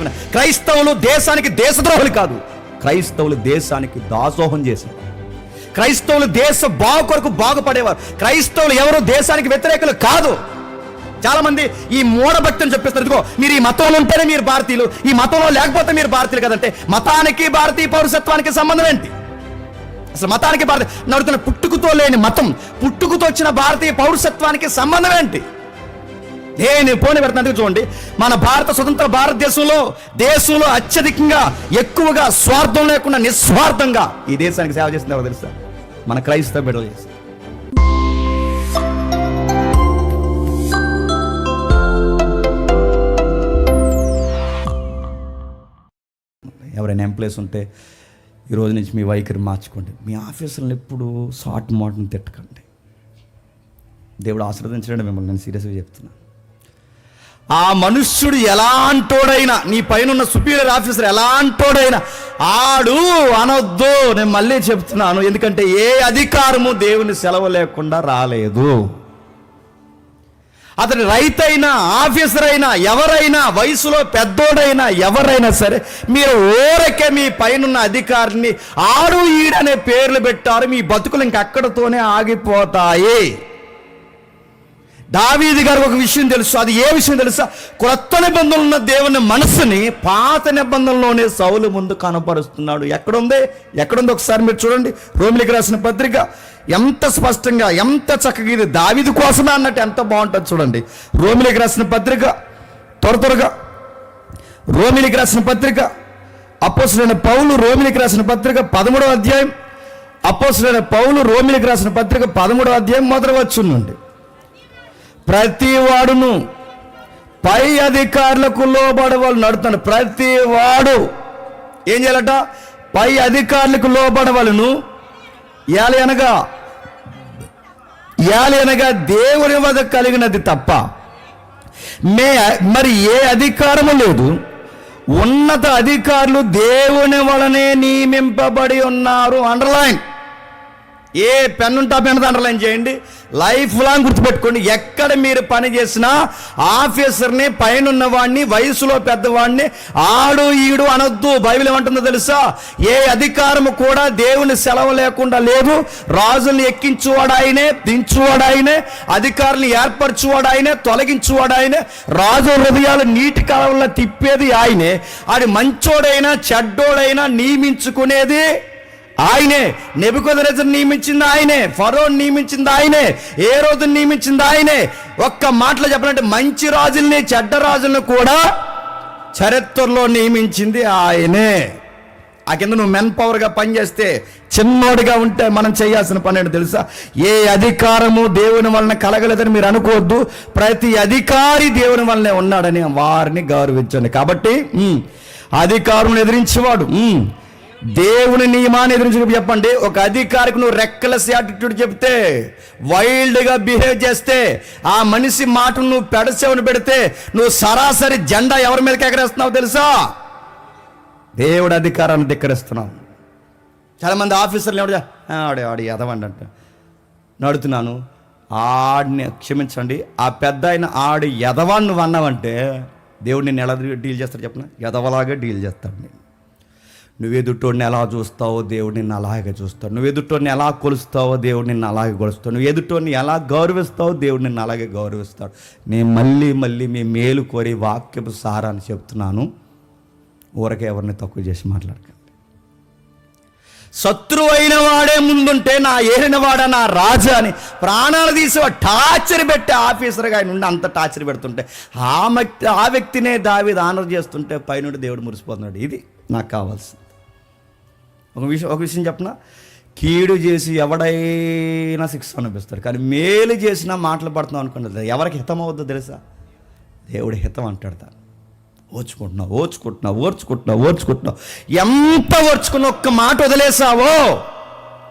చెప్తున్నా, క్రైస్తవులు దేశానికి దేశద్రోహులు కాదు, క్రైస్తవులు దేశానికి దాసోహం చేశారు. క్రైస్తవులు దేశ బాగు కొరకు బాగుపడేవారు. క్రైస్తవులు ఎవరు దేశానికి వ్యతిరేకులు కాదు. చాలా మంది ఈ మూఢభక్తిని చెప్పిస్తారు, ఇదిగో మీరు ఈ మతంలో ఉంటేనే మీరు భారతీయులు, ఈ మతంలో లేకపోతే మీరు భారతీయులు కదంటే మతానికి భారతీయ పౌరసత్వానికి సంబంధం ఏంటి? అసలు మతానికి నడుతున్న పుట్టుకతో లేని మతం, పుట్టుకతో వచ్చిన భారతీయ పౌరసత్వానికి సంబంధం ఏంటి? నేను పోనీ పెడుతున్నట్టు చూడండి, మన భారత స్వతంత్ర దేశంలో అత్యధికంగా ఎక్కువగా స్వార్థం లేకుండా నిస్వార్థంగా ఈ దేశానికి సేవ చేసింది ఎవరు తెలుసా? మన క్రైస్తవ బిడ్డలు చేస్తారు. ఎవరైనా ఎంప్లాయీస్ ఉంటే ఈ రోజు నుంచి మీ వైఖరి మార్చుకోండి. మీ ఆఫీసులను ఎప్పుడు షార్ట్ మాటను తిట్టకండి. దేవుడు ఆశీర్వదించడం మిమ్మల్ని నేను సీరియస్గా చెప్తున్నాను. ఆ మనుష్యుడు ఎలాంటోడైనా, నీ పైన ఉన్న సుపీరియర్ ఆఫీసర్ ఎలాంటోడైనా ఆడు అనొద్దు. నేను మళ్ళీ చెప్తున్నాను, ఎందుకంటే ఏ అధికారము దేవుని సెలవు లేకుండా రాలేదు. అతని రైతైనా ఆఫీసర్ అయినా ఎవరైనా వయసులో పెద్దోడైనా ఎవరైనా సరే మీరు ఊరకే మీ పైనున్న అధికారిని ఆడు ఈడనే పేర్లు పెట్టారు, మీ బతుకులు ఇంకక్కడతోనే ఆగిపోతాయి. దావీదు గారికి ఒక విషయం తెలుసు. అది ఏ విషయం తెలుసా? క్రొత్త నిబంధనలు ఉన్న దేవుని మనసుని పాత నిబంధనలోనే సౌలు ముందు కనపరుస్తున్నాడు. ఎక్కడుంది ఒకసారి మీరు చూడండి. రోమిలికి రాసిన పత్రిక ఎంత స్పష్టంగా, ఎంత చక్కగా, ఇది దావీదు కోసమే అన్నట్టు ఎంత బాగుంటుంది చూడండి. రోమిలికి రాసిన పత్రిక త్వరగా రోమిలికి రాసిన పత్రిక అపోస్తలుడైన పౌలు రోమిలికి రాసిన పత్రిక 13వ అధ్యాయం, అపోస్తలుడైన పౌలు రోమిలికి రాసిన పత్రిక 13వ అధ్యాయం మొదటి వచనం నుండి, ప్రతి వాడును పై అధికారులకు లోబడే వాళ్ళు నడుతాడు. ప్రతి వాడు ఏం చేయాలట? పై అధికారులకు లోబడే వాళ్ళను అనగా దేవుని వద్ద కలిగినది తప్ప మరి ఏ అధికారము లేదు. ఉన్నత అధికారులు దేవుని వలనే నియమింపబడి ఉన్నారు. అండర్లైన్, ఏ పెన్నుంటే ఆ పెన్నుతో అండర్లైన్ చేయండి. లైఫ్ లాంగ్ గుర్తుపెట్టుకోండి. ఎక్కడ మీరు పని చేసినా ఆఫీసర్ని, పైన వాడిని, వయసులో పెద్దవాడిని ఆడు ఈడు అనొద్దు. బైబిల్ ఏమంటుందో తెలుసా? ఏ అధికారము కూడా దేవుని సెలవు లేకుండా లేదు. రాజుల్ని ఎక్కించువాడు ఆయనే, దించువాడు ఆయనే, అధికారులను ఏర్పరచువాడు ఆయనే, తొలగించువాడు ఆయనే, రాజు హృదయాలు నీటి కాలంలో తిప్పేది ఆయనే. అది మంచోడైనా చెడ్డోడైనా నియమించుకునేది ఆయనే. నెబుకద్నెజరుని నియమించింది ఆయనే, ఫరోని నియమించింది ఆయనే, ఏ రోజుని నియమించింది ఆయనే. ఒక్క మాటలో చెప్పాలంటే మంచి రాజుల్ని చెడ్డ రాజులను కూడా చరిత్రలో నియమించింది ఆయనే. ఆ కింద నువ్వు మెన్ పవర్గా పనిచేస్తే, చిన్నోడిగా ఉంటే మనం చేయాల్సిన పని ఏంటో తెలుసా? ఏ అధికారము దేవుని వలన కలగలేదని మీరు అనుకోవద్దు. ప్రతి అధికారి దేవుని వలనే ఉన్నాడని వారిని గౌరవించండి. కాబట్టి అధికారులను ఎదిరించేవాడు దేవుని నియమాన్ని ఎదిరించి చెప్పండి. ఒక అధికారికి నువ్వు రెక్కలెస్ యాటిట్యూడ్ చెప్తే, వైల్డ్గా బిహేవ్ చేస్తే, ఆ మనిషి మాటను నువ్వు పెడసేవని పెడితే, నువ్వు సరాసరి జెండా ఎవరి మీదకి ఎగరేస్తున్నావు తెలుసా? దేవుడి అధికారాన్ని ధిక్కరిస్తున్నావు. చాలామంది ఆఫీసర్లు ఆడి ఎదవండి అంట నడుతున్నాను, ఆడిని క్షమించండి, ఆ పెద్ద అయిన ఆడి ఎదవాన్ని నువ్వు అన్నావంటే దేవుడు నిన్ను ఎలా డీల్ చేస్తాడు చెప్పిన? ఎదవలాగే డీల్ చేస్తాడు. నువ్వు ఎదుటోడిని ఎలా చూస్తావో దేవుడు నిన్ను అలాగే చూస్తాడు. నువ్వు ఎదుటోడిని ఎలా కొలుస్తావో దేవుడు నిన్ను అలాగే కొలుస్తాడు. నువ్వు ఎదుటోడిని ఎలా గౌరవిస్తావో దేవుడు నిన్ను అలాగే గౌరవిస్తాడు. నేను మళ్ళీ మీ మేలు కోరి వాక్యపు సారాన్ని చెప్తున్నాను. ఊరకే ఎవరిని తక్కువ చేసి మాట్లాడకండి. శత్రువు అయిన వాడే ముందుంటే నా ఏలినవాడా, నా రాజా అని ప్రాణాలు తీసేవాడు టార్చర్ పెట్టే ఆఫీసర్గా ఆయన ఉండి అంత టార్చర్ పెడుతుంటే ఆ వ్యక్తినే దావీదు ఆనర్ చేస్తుంటే పైనుండి దేవుడు మురిసిపోతున్నాడు. ఇది నాకు కావాల్సింది. ఒక విషయం చెప్పనా? కీడు చేసి ఎవడైనా శిక్ష అనిపిస్తాడు, కానీ మేలు చేసినా మాటలు పడుతున్నాం అనుకుంటుంది. ఎవరికి హితం అవుద్దో తెలుసా? దేవుడి హితం అంటాడు. దాన్ని ఓర్చుకుంటున్నావు. ఎంత ఓర్చుకున్న ఒక్క మాట వదిలేసావో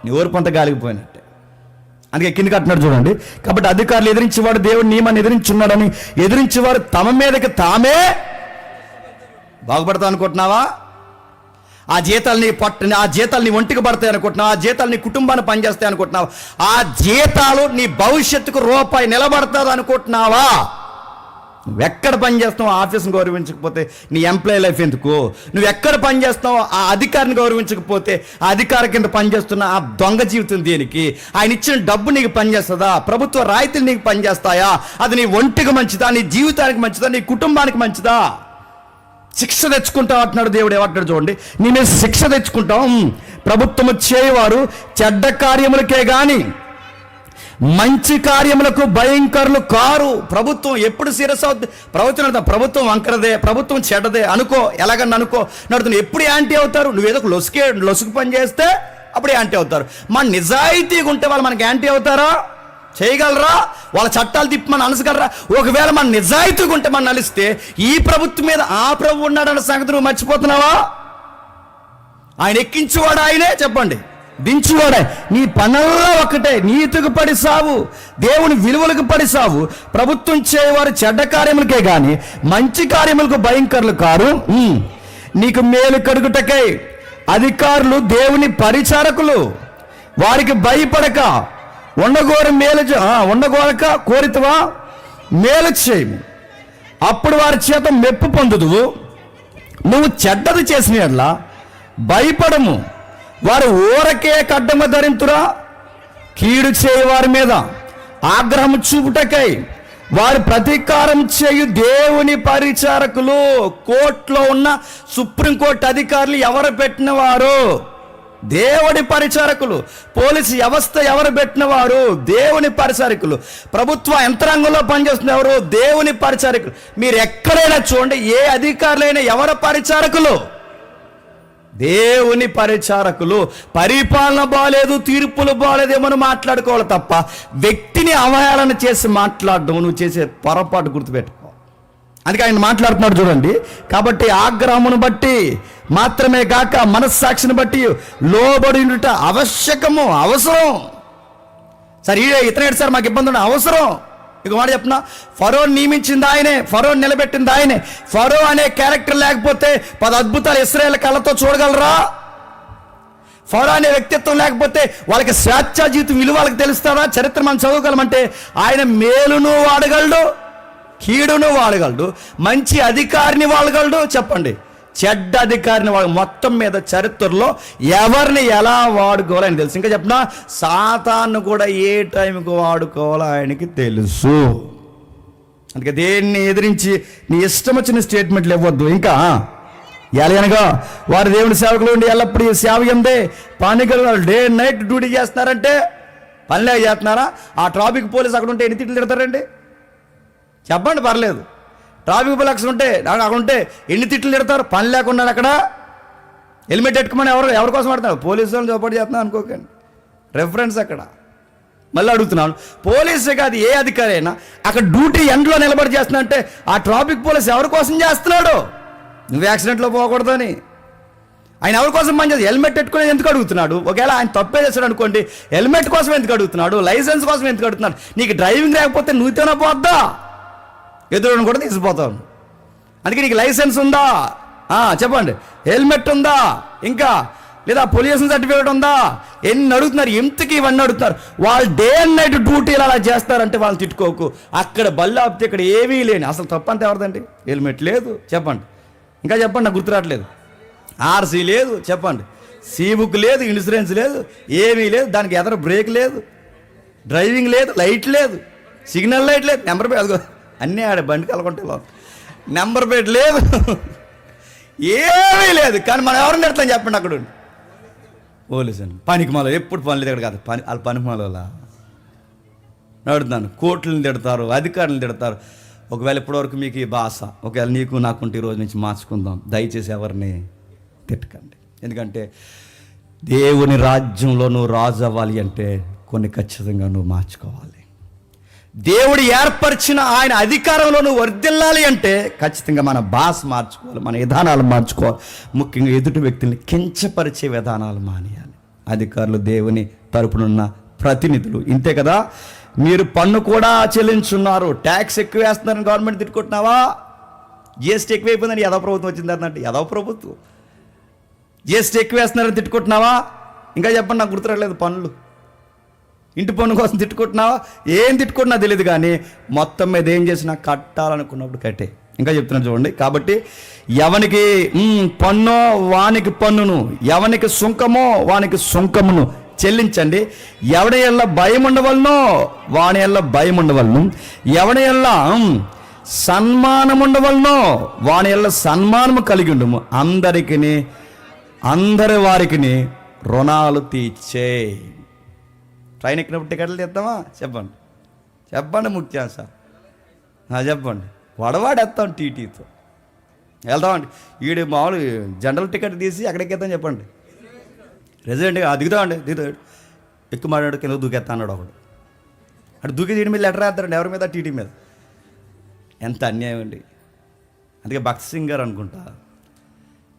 నీ ఓర్పంత గాలిగిపోయినట్టే. అందుకే కింద కట్టినాడు చూడండి. కాబట్టి అధికారులు ఎదిరించేవాడు దేవుడి నియమాన్ని ఎదిరించున్నాడని ఎదిరించేవారు తమ మీదకి తామే బాగుపడతావు అనుకుంటున్నావా? ఆ జీతాలు నీ ఒంటికి పడతాయి అనుకుంటున్నావు? ఆ జీతాలు నీ కుటుంబాన్ని పనిచేస్తాయి అనుకుంటున్నావా? ఆ జీతాలు నీ భవిష్యత్తుకు రూపాయి నిలబడతాది అనుకుంటున్నావా? నువ్వు ఎక్కడ పని చేస్తావు ఆఫీస్ని గౌరవించకపోతే నీ ఎంప్లాయీ లైఫ్ ఎందుకు? నువ్వు ఎక్కడ పని చేస్తావు ఆ అధికారిని గౌరవించకపోతే ఆ అధికారి కింద పనిచేస్తున్న ఆ దొంగ జీవితం దేనికి? ఆయన ఇచ్చిన డబ్బు నీకు పనిచేస్తుందా? ప్రభుత్వ రాయితీలు నీకు పనిచేస్తాయా? అది నీ ఒంటికి మంచిదా? నీ జీవితానికి మంచిదా? నీ కుటుంబానికి మంచిదా? శిక్ష తెచ్చుకుంటావు అంటున్నాడు దేవుడు. ఏమంటాడు చూడండి, నీ మీద శిక్ష తెచ్చుకుంటాం. ప్రభుత్వము చేయవారు చెడ్డ కార్యములకే గాని మంచి కార్యములకు భయంకరులు కారు. ప్రభుత్వం ఎప్పుడు సీరియస్ అవుతుంది? ప్రభుత్వం వంకరదే, ప్రభుత్వం చెడ్డదే అనుకో, ఎలాగన్నా అనుకో నడుతుంది. ఎప్పుడు యాంటీ అవుతారు? నువ్వేదో లొసుకు పని చేస్తే అప్పుడు యాంటీ అవుతారు. మన నిజాయితీగా ఉంటే వాళ్ళు మనకి యాంటీ అవుతారా? చేయగలరా? వాళ్ళ చట్టాలు తిప్పి మనం అనసగలరా? ఒకవేళ మన నిజాయితీగా ఉంటే మనం నలిస్తే ఈ ప్రభుత్వం మీద ఆ ప్రభు ఉన్నాడన్న సంగతి నువ్వు మర్చిపోతున్నావా? ఆయన ఎక్కించేవాడు ఆయనే, చెప్పండి, దించువాడే. నీ పనుల్లో ఒకటే, నీతికి పడి సావు, దేవుని విలువలకు పడి సావు. ప్రభుత్వం చేయవారు చెడ్డ కార్యములకే గాని మంచి కార్యములకు భయంకరులు కారు. నీకు మేలు కడుగుటకై అధికారులు దేవుని పరిచారకులు, వారికి భయపడక ఉండగోరక కోరితవా మేలు చేయము, అప్పుడు వారి చేత మెప్పు పొందుదువు. నువ్వు చెడ్డది చేసిన యెడల భయపడము, వారు ఊరకే ఖడ్గము ధరింతురా. కీడు చేయి వారి మీద ఆగ్రహం చూపుటకై వారు ప్రతీకారం చేయు దేవుని పరిచారకులు. కోర్టులో ఉన్న సుప్రీంకోర్టు అధికారులు ఎవరు పెట్టిన వారు? దేవుని పరిచారకులు. పోలీసు వ్యవస్థ ఎవరు పెట్టిన వారు? దేవుని పరిచారకులు. ప్రభుత్వ యంత్రాంగంలో పనిచేస్తున్న ఎవరు? దేవుని పరిచారకులు. మీరు ఎక్కడైనా చూడండి, ఏ అధికారులైనా ఎవరు పరిచారకులు? దేవుని పరిచారకులు. పరిపాలన బాలేదు, తీర్పులు బాలేదేమని మాట్లాడుకోవాలి తప్ప వ్యక్తిని అవహేళన చేసి మాట్లాడడం నువ్వు చేసే పొరపాటు గుర్తుపెట్టుకో. అందుకే ఆయన మాట్లాడుతున్నాడు చూడండి. కాబట్టి ఆగ్రహమును బట్టి మాత్రమే కాక మనస్సాక్షిని బట్టి లోబడి ఉండుట ఆవశ్యకము, అవసరం. సరే ఇతనేడు సార్ మాకు ఇబ్బంది అవసరం. ఇక మాట చెప్తున్నా, ఫరోని నియమించింది ఆయనే, ఫరోని నిలబెట్టింది ఆయనే. ఫరో అనే క్యారెక్టర్ లేకపోతే 10 అద్భుతాలు ఇశ్రాయేలు కళ్ళతో చూడగలరా? ఫరో అనే వ్యక్తిత్వం లేకపోతే వాళ్ళకి స్వేచ్ఛా జీవితం విలువ వాళ్ళకి తెలుస్తారా? చరిత్ర మనం చదవగలమంటే ఆయన మేలును వాడగలడు, కీడును వాడగలడు, మంచి అధికారిని వాడగలడు. చెప్పండి, చెడ్డ అధికారిని వాడు. మొత్తం మీద చరిత్రలో ఎవరిని ఎలా వాడుకోవాలో ఆయన తెలుసు. ఇంకా చెప్పినా సాతాను కూడా ఏ టైంకి వాడుకోవాలో ఆయనకి తెలుసు. అందుకే దేన్ని ఎదిరించి నీ ఇష్టం వచ్చిన స్టేట్మెంట్లు ఇవ్వద్దు. ఇంకా ఎలాగనగా వారు దేవుని సేవకులు ఉండి ఎల్లప్పుడూ సేవ ఎందే పనిగల డే నైట్ డ్యూటీ చేస్తున్నారంటే పనిలే చేస్తున్నారా? ఆ ట్రాఫిక్ పోలీస్ అక్కడ ఉంటే ఎన్ని తిట్లు తిడతారండి? చెప్పండి, పర్లేదు. ట్రాఫిక్ పోలీస్ అక్కడ ఉంటే ఎన్ని తిట్లు తిడతారు? పని లేకుండా అక్కడ హెల్మెట్ పెట్టుకోమని ఎవరి కోసం పడుతున్నారు? పోలీసు వాళ్ళు సపోర్ట్ చేస్తున్నా అనుకోకండి. రెఫరెన్స్ అక్కడ మళ్ళీ అడుగుతున్నాను, పోలీసే కాదు ఏ అధికారి అయినా అక్కడ డ్యూటీ ఎండ్లో నిలబడి చేస్తున్నా అంటే ఆ ట్రాఫిక్ పోలీస్ ఎవరి కోసం చేస్తున్నాడు? నువ్వు యాక్సిడెంట్లో పోకూడదని. ఆయన ఎవరి కోసం పనిచేస్తుంది? హెల్మెట్ పెట్టుకుని ఎందుకు అడుగుతున్నాడు? ఒకవేళ ఆయన తప్పే చేస్తాడు అనుకోండి, హెల్మెట్ కోసం ఎందుకు అడుగుతున్నాడు? లైసెన్స్ కోసం ఎందుకు అడుగుతున్నాడు? నీకు డ్రైవింగ్ లేకపోతే నువ్వుతోనే పోద్దా? ఎదురుని కూడా తీసిపోతావు. అందుకే నీకు లైసెన్స్ ఉందా? చెప్పండి. హెల్మెట్ ఉందా? ఇంకా లేదా పొల్యూషన్ సర్టిఫికేట్ ఉందా? ఎన్ని అడుగుతున్నారు? ఎంతకి ఇవన్నీ అడుగుతున్నారు. వాళ్ళు డే అండ్ నైట్ డ్యూటీలు అలా చేస్తారంటే వాళ్ళు తిట్టుకోకు. అక్కడ బళ్ళు ఆపితే ఇక్కడ ఏమీ లేని అసలు తప్పంతా ఎవరిదండి? హెల్మెట్ లేదు, చెప్పండి. ఇంకా చెప్పండి, నాకు గుర్తు రావట్లేదు. ఆర్సీ లేదు, చెప్పండి. సి బుక్ లేదు, ఇన్సూరెన్స్ లేదు, ఏమీ లేదు. దానికి ఎదర బ్రేక్ లేదు, డ్రైవింగ్ లేదు, లైట్ లేదు, సిగ్నల్ లైట్ లేదు, నెంబర్ ప్లేట్ అదిగో అన్నీ ఆడ బండి కలగొంటే నెంబర్ ప్లేట్ లేదు, ఏమీ లేదు. కానీ మనం ఎవరిని తిడతాం చెప్పండి? అక్కడ పోలీసు అని పనికి మాలో ఎప్పుడు పని లేదు. ఇక్కడ కాదు వాళ్ళ పనికి మాలోలా నడుతున్నాను. కోర్టులను తిడతారు, అధికారులను తిడతారు. ఒకవేళ ఇప్పటివరకు మీకు ఈ భాష ఒకవేళ నీకు నాకుంటే ఈ రోజు నుంచి మార్చుకుందాం. దయచేసి ఎవరిని తిట్టకండి. ఎందుకంటే దేవుని రాజ్యంలో నువ్వు రాజు అవ్వాలి అంటే కొన్ని ఖచ్చితంగా నువ్వు మార్చుకోవాలి. దేవుడు ఏర్పరిచిన ఆయన అధికారంలో నువ్వు వర్ధిల్లాలి అంటే ఖచ్చితంగా మన భాష మార్చుకోవాలి, మన విధానాలు మార్చుకోవాలి. ముఖ్యంగా ఎదుటి వ్యక్తుల్ని కించపరిచే విధానాలు మానేయాలి. అధికారులు దేవుని తరపునున్న ప్రతినిధులు ఇంతే కదా. మీరు పన్ను కూడా చెల్లించున్నారు, ట్యాక్స్ ఎక్కువ వేస్తున్నారని గవర్నమెంట్ తిట్టుకుంటున్నావా? జిఎస్టీ ఎక్కువైపోయిందని యదవ ప్రభుత్వం వచ్చింది అన్నట్టు. యదవ ప్రభుత్వం జిఎస్టీ ఎక్కువ వేస్తున్నారని తిట్టుకుంటున్నావా? ఇంకా చెప్పండి, నాకు గుర్తురాలేదు. పన్నులు ఇంటి పన్ను కోసం తిట్టుకుంటున్నావా, ఏం తిట్టుకుంటున్నా తెలియదు, కానీ మొత్తం మీద ఏం చేసినా కట్టాలనుకున్నప్పుడు కట్టే. ఇంకా చెప్తున్నా చూడండి. కాబట్టి ఎవనికి పన్ను వానికి పన్నును, ఎవనికి సుంకమో వానికి సుంకమును చెల్లించండి. ఎవడి ఎల్ల భయం ఉండవలనో వాని ఎల్ల భయం ఉండవలను, ఎవడి ఎల్ల సన్మానం ఉండవలనో వాని ఎల్ల సన్మానము కలిగి ఉండము. అందరి వారికి రుణాలు తీర్చే. ట్రైన్ ఎక్కినప్పుడు టికెట్లు తీద్దామా? చెప్పండి ముఖ్యం సార్, చెప్పండి. వడవాడేస్తాం టీటీతో వెళ్తామండి. ఈడు మామూలు జనరల్ టికెట్ తీసి అక్కడికి ఎత్తాం చెప్పండి. రెసిడెంట్గా దిగుతాడు, ఎక్కువ మాట్లాడు, కింద దూకేస్తా అన్నాడు ఒకడు. అటు దూకి దీని మీద లెటర్ వేస్తారండి, ఎవరి మీద? టీటీ మీద. ఎంత అన్యాయం అండి. అందుకే భక్త్ సింగ్ గారు అనుకుంటా,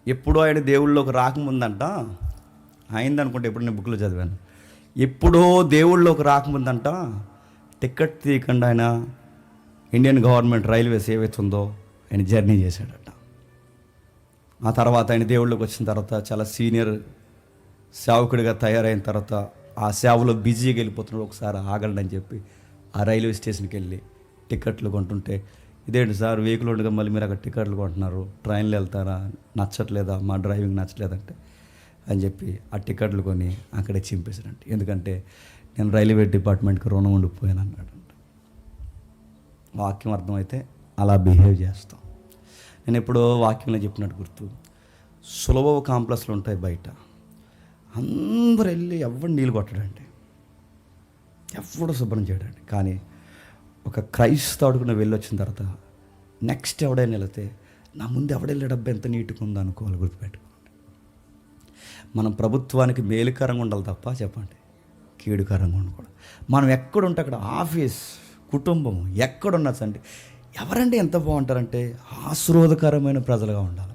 ఎప్పుడో ఆయన దేవుళ్ళలోకి రాకముందంట, అయిందనుకుంటా, ఎప్పుడు నేను బుక్లో చదివాను, ఎప్పుడో దేవుళ్ళలోకి రాకముందంట టికెట్ తీయకుండా ఆయన ఇండియన్ గవర్నమెంట్ రైల్వేస్ ఏవైతుందో ఆయన జర్నీ చేశాడట. ఆ తర్వాత ఆయన దేవుళ్ళకి వచ్చిన తర్వాత చాలా సీనియర్ సేవకుడిగా తయారైన తర్వాత ఆ సేవలో బిజీగా వెళ్ళిపోతున్నాడు. ఒకసారి ఆగండి అని చెప్పి ఆ రైల్వే స్టేషన్కి వెళ్ళి టికెట్లు కొంటుంటే, ఇదేంటి సార్ వెహికల్ ఉండగా మళ్ళీ మీరు అక్కడ టికెట్లు కొంటున్నారు, ట్రైన్లో వెళ్తారా, నచ్చట్లేదా, మా డ్రైవింగ్ నచ్చలేదంటే అని చెప్పి ఆ టికెట్లు కొని అక్కడే చింపేశారంట. ఎందుకంటే నేను రైల్వే డిపార్ట్మెంట్కి రుణం ఉండిపోయాను అన్నాడు. వాక్యం అర్థమైతే అలా బిహేవ్ చేస్తాం. నేను ఎప్పుడో వాక్యంలో చెప్పినట్టు గుర్తు, సులభ కాంప్లెక్స్లు ఉంటాయి బయట, అందరూ వెళ్ళి ఎవరు నీళ్ళు కొట్టడండి, ఎవడు శుభ్రం చేయడండి. కానీ ఒక క్రైస్తవుడికి నువ్వు వెళ్ళొచ్చిన తర్వాత నెక్స్ట్ ఎవడైనా వెళితే నా ముందు ఎవడెళ్ళే డబ్బు ఎంత నీట్గా ఉందో అనుకోవాలి. గుర్తుపెట్టుకోండి, మనం ప్రభుత్వానికి మేలుకరంగా ఉండాలి తప్ప చెప్పండి కీడుకరంగా ఉండకూడదు. మనం ఎక్కడుంటే అక్కడ ఆఫీస్, కుటుంబం ఎక్కడున్నా సండి ఎవరంటే ఎంత బాగుంటారంటే ఆశీర్వాదకరమైన ప్రజలుగా ఉండాలి.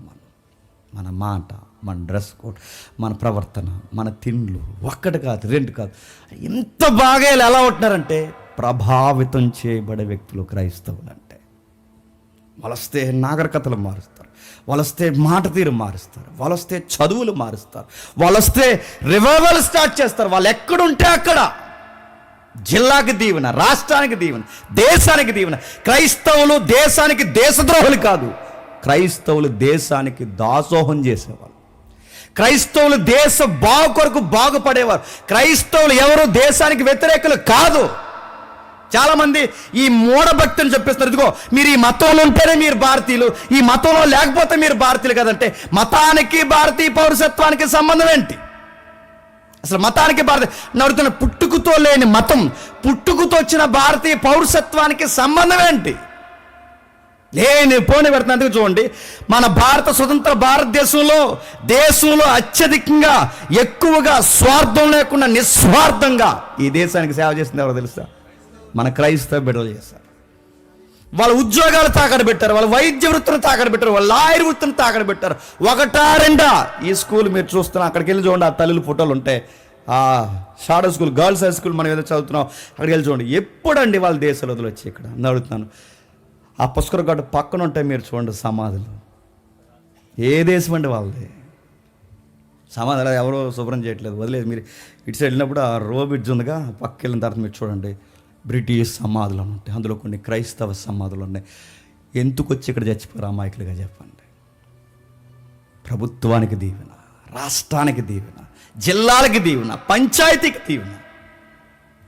మన మాట, మన డ్రెస్ కోడ్, మన ప్రవర్తన, మన తిండ్లు, ఒక్కటి కాదు రెండు కాదు, ఎంత బాగా ఎలా ఉంటున్నారంటే ప్రభావితం చేయబడే వ్యక్తులు క్రైస్తవులు. అంటే వలస్తే నాగరికతలు మారుస్తారు, వలస్తే మాట తీరు మారుస్తారు, వలస్తే చదువులు మారుస్తారు, వలస్తే రివైవల్ స్టార్ట్ చేస్తారు. వాళ్ళు ఎక్కడుంటే అక్కడ జిల్లాకి దీవెన, రాష్ట్రానికి దీవెన, దేశానికి దీవెన. క్రైస్తవులు దేశానికి దేశద్రోహులు కాదు, క్రైస్తవులు దేశానికి దాసోహం చేసేవారు. క్రైస్తవులు దేశ బాగు కొరకు బాగుపడేవారు. క్రైస్తవులు ఎవరు దేశానికి వ్యతిరేకులు కాదు. చాలామంది ఈ మూఢభక్తిని చెప్పేస్తారు, ఇదిగో మీరు ఈ మతంలో ఉంటేనే మీరు భారతీయులు, ఈ మతంలో లేకపోతే మీరు భారతీయులు కదంటే మతానికి భారతీయ పౌరసత్వానికి సంబంధం ఏంటి? అసలు మతానికి నడుతున్న పుట్టుకతో లేని మతం, పుట్టుకతో వచ్చిన భారతీయ పౌరసత్వానికి సంబంధం ఏంటి? లేని పోని పెడుతున్నందుకు చూడండి, మన స్వతంత్ర దేశంలో అత్యధికంగా ఎక్కువగా స్వార్థం లేకుండా నిస్వార్థంగా ఈ దేశానికి సేవ చేసింది ఎవరో తెలుసా? మన క్రైస్తవ బిడ్డలు చేస్తారు. వాళ్ళ ఉద్యోగాలు తాకట్టు పెట్టారు, వాళ్ళ వైద్య వృత్తిని తాకట్టు పెట్టారు, వాళ్ళ లాయర్ వృత్తిని తాకట్టు పెట్టారు. ఒకటా రెండా? ఈ స్కూల్ మీరు చూస్తున్నా, అక్కడికి వెళ్ళి చూడండి, ఆ తల్లుల ఫోటోలు ఉంటాయి. ఆ shadow school, girls high school మనం ఏదో చదువుతున్నాం, అక్కడికి వెళ్ళి చూడండి. ఎప్పుడండి వాళ్ళ దేశాలు వదిలి వచ్చి ఇక్కడ అడుగుతున్నాను. ఆ పుష్కర గడ్డ పక్కన ఉంటాయి, మీరు చూడండి సమాధులు. ఏ దేశం అండి వాళ్ళది? సమాధులు ఎవరో శుభ్రం చేయట్లేదు, వదిలేదు. మీరు ఇటు సైడ్ వెళ్ళినప్పుడు ఆ రో బ్రిడ్జ్ ఉందిగా, పక్క వెళ్ళిన తర్వాత మీరు చూడండి బ్రిటిష్ సమాధులు ఉంటాయి, అందులో కొన్ని క్రైస్తవ సమాధులు ఉన్నాయి. ఎందుకు వచ్చి ఇక్కడ చచ్చిపోయారు అమాయకులుగా చెప్పండి? ప్రభుత్వానికి దీవెన, రాష్ట్రానికి దీవెన, జిల్లాలకి దీవెన, పంచాయతీకి దీవెన.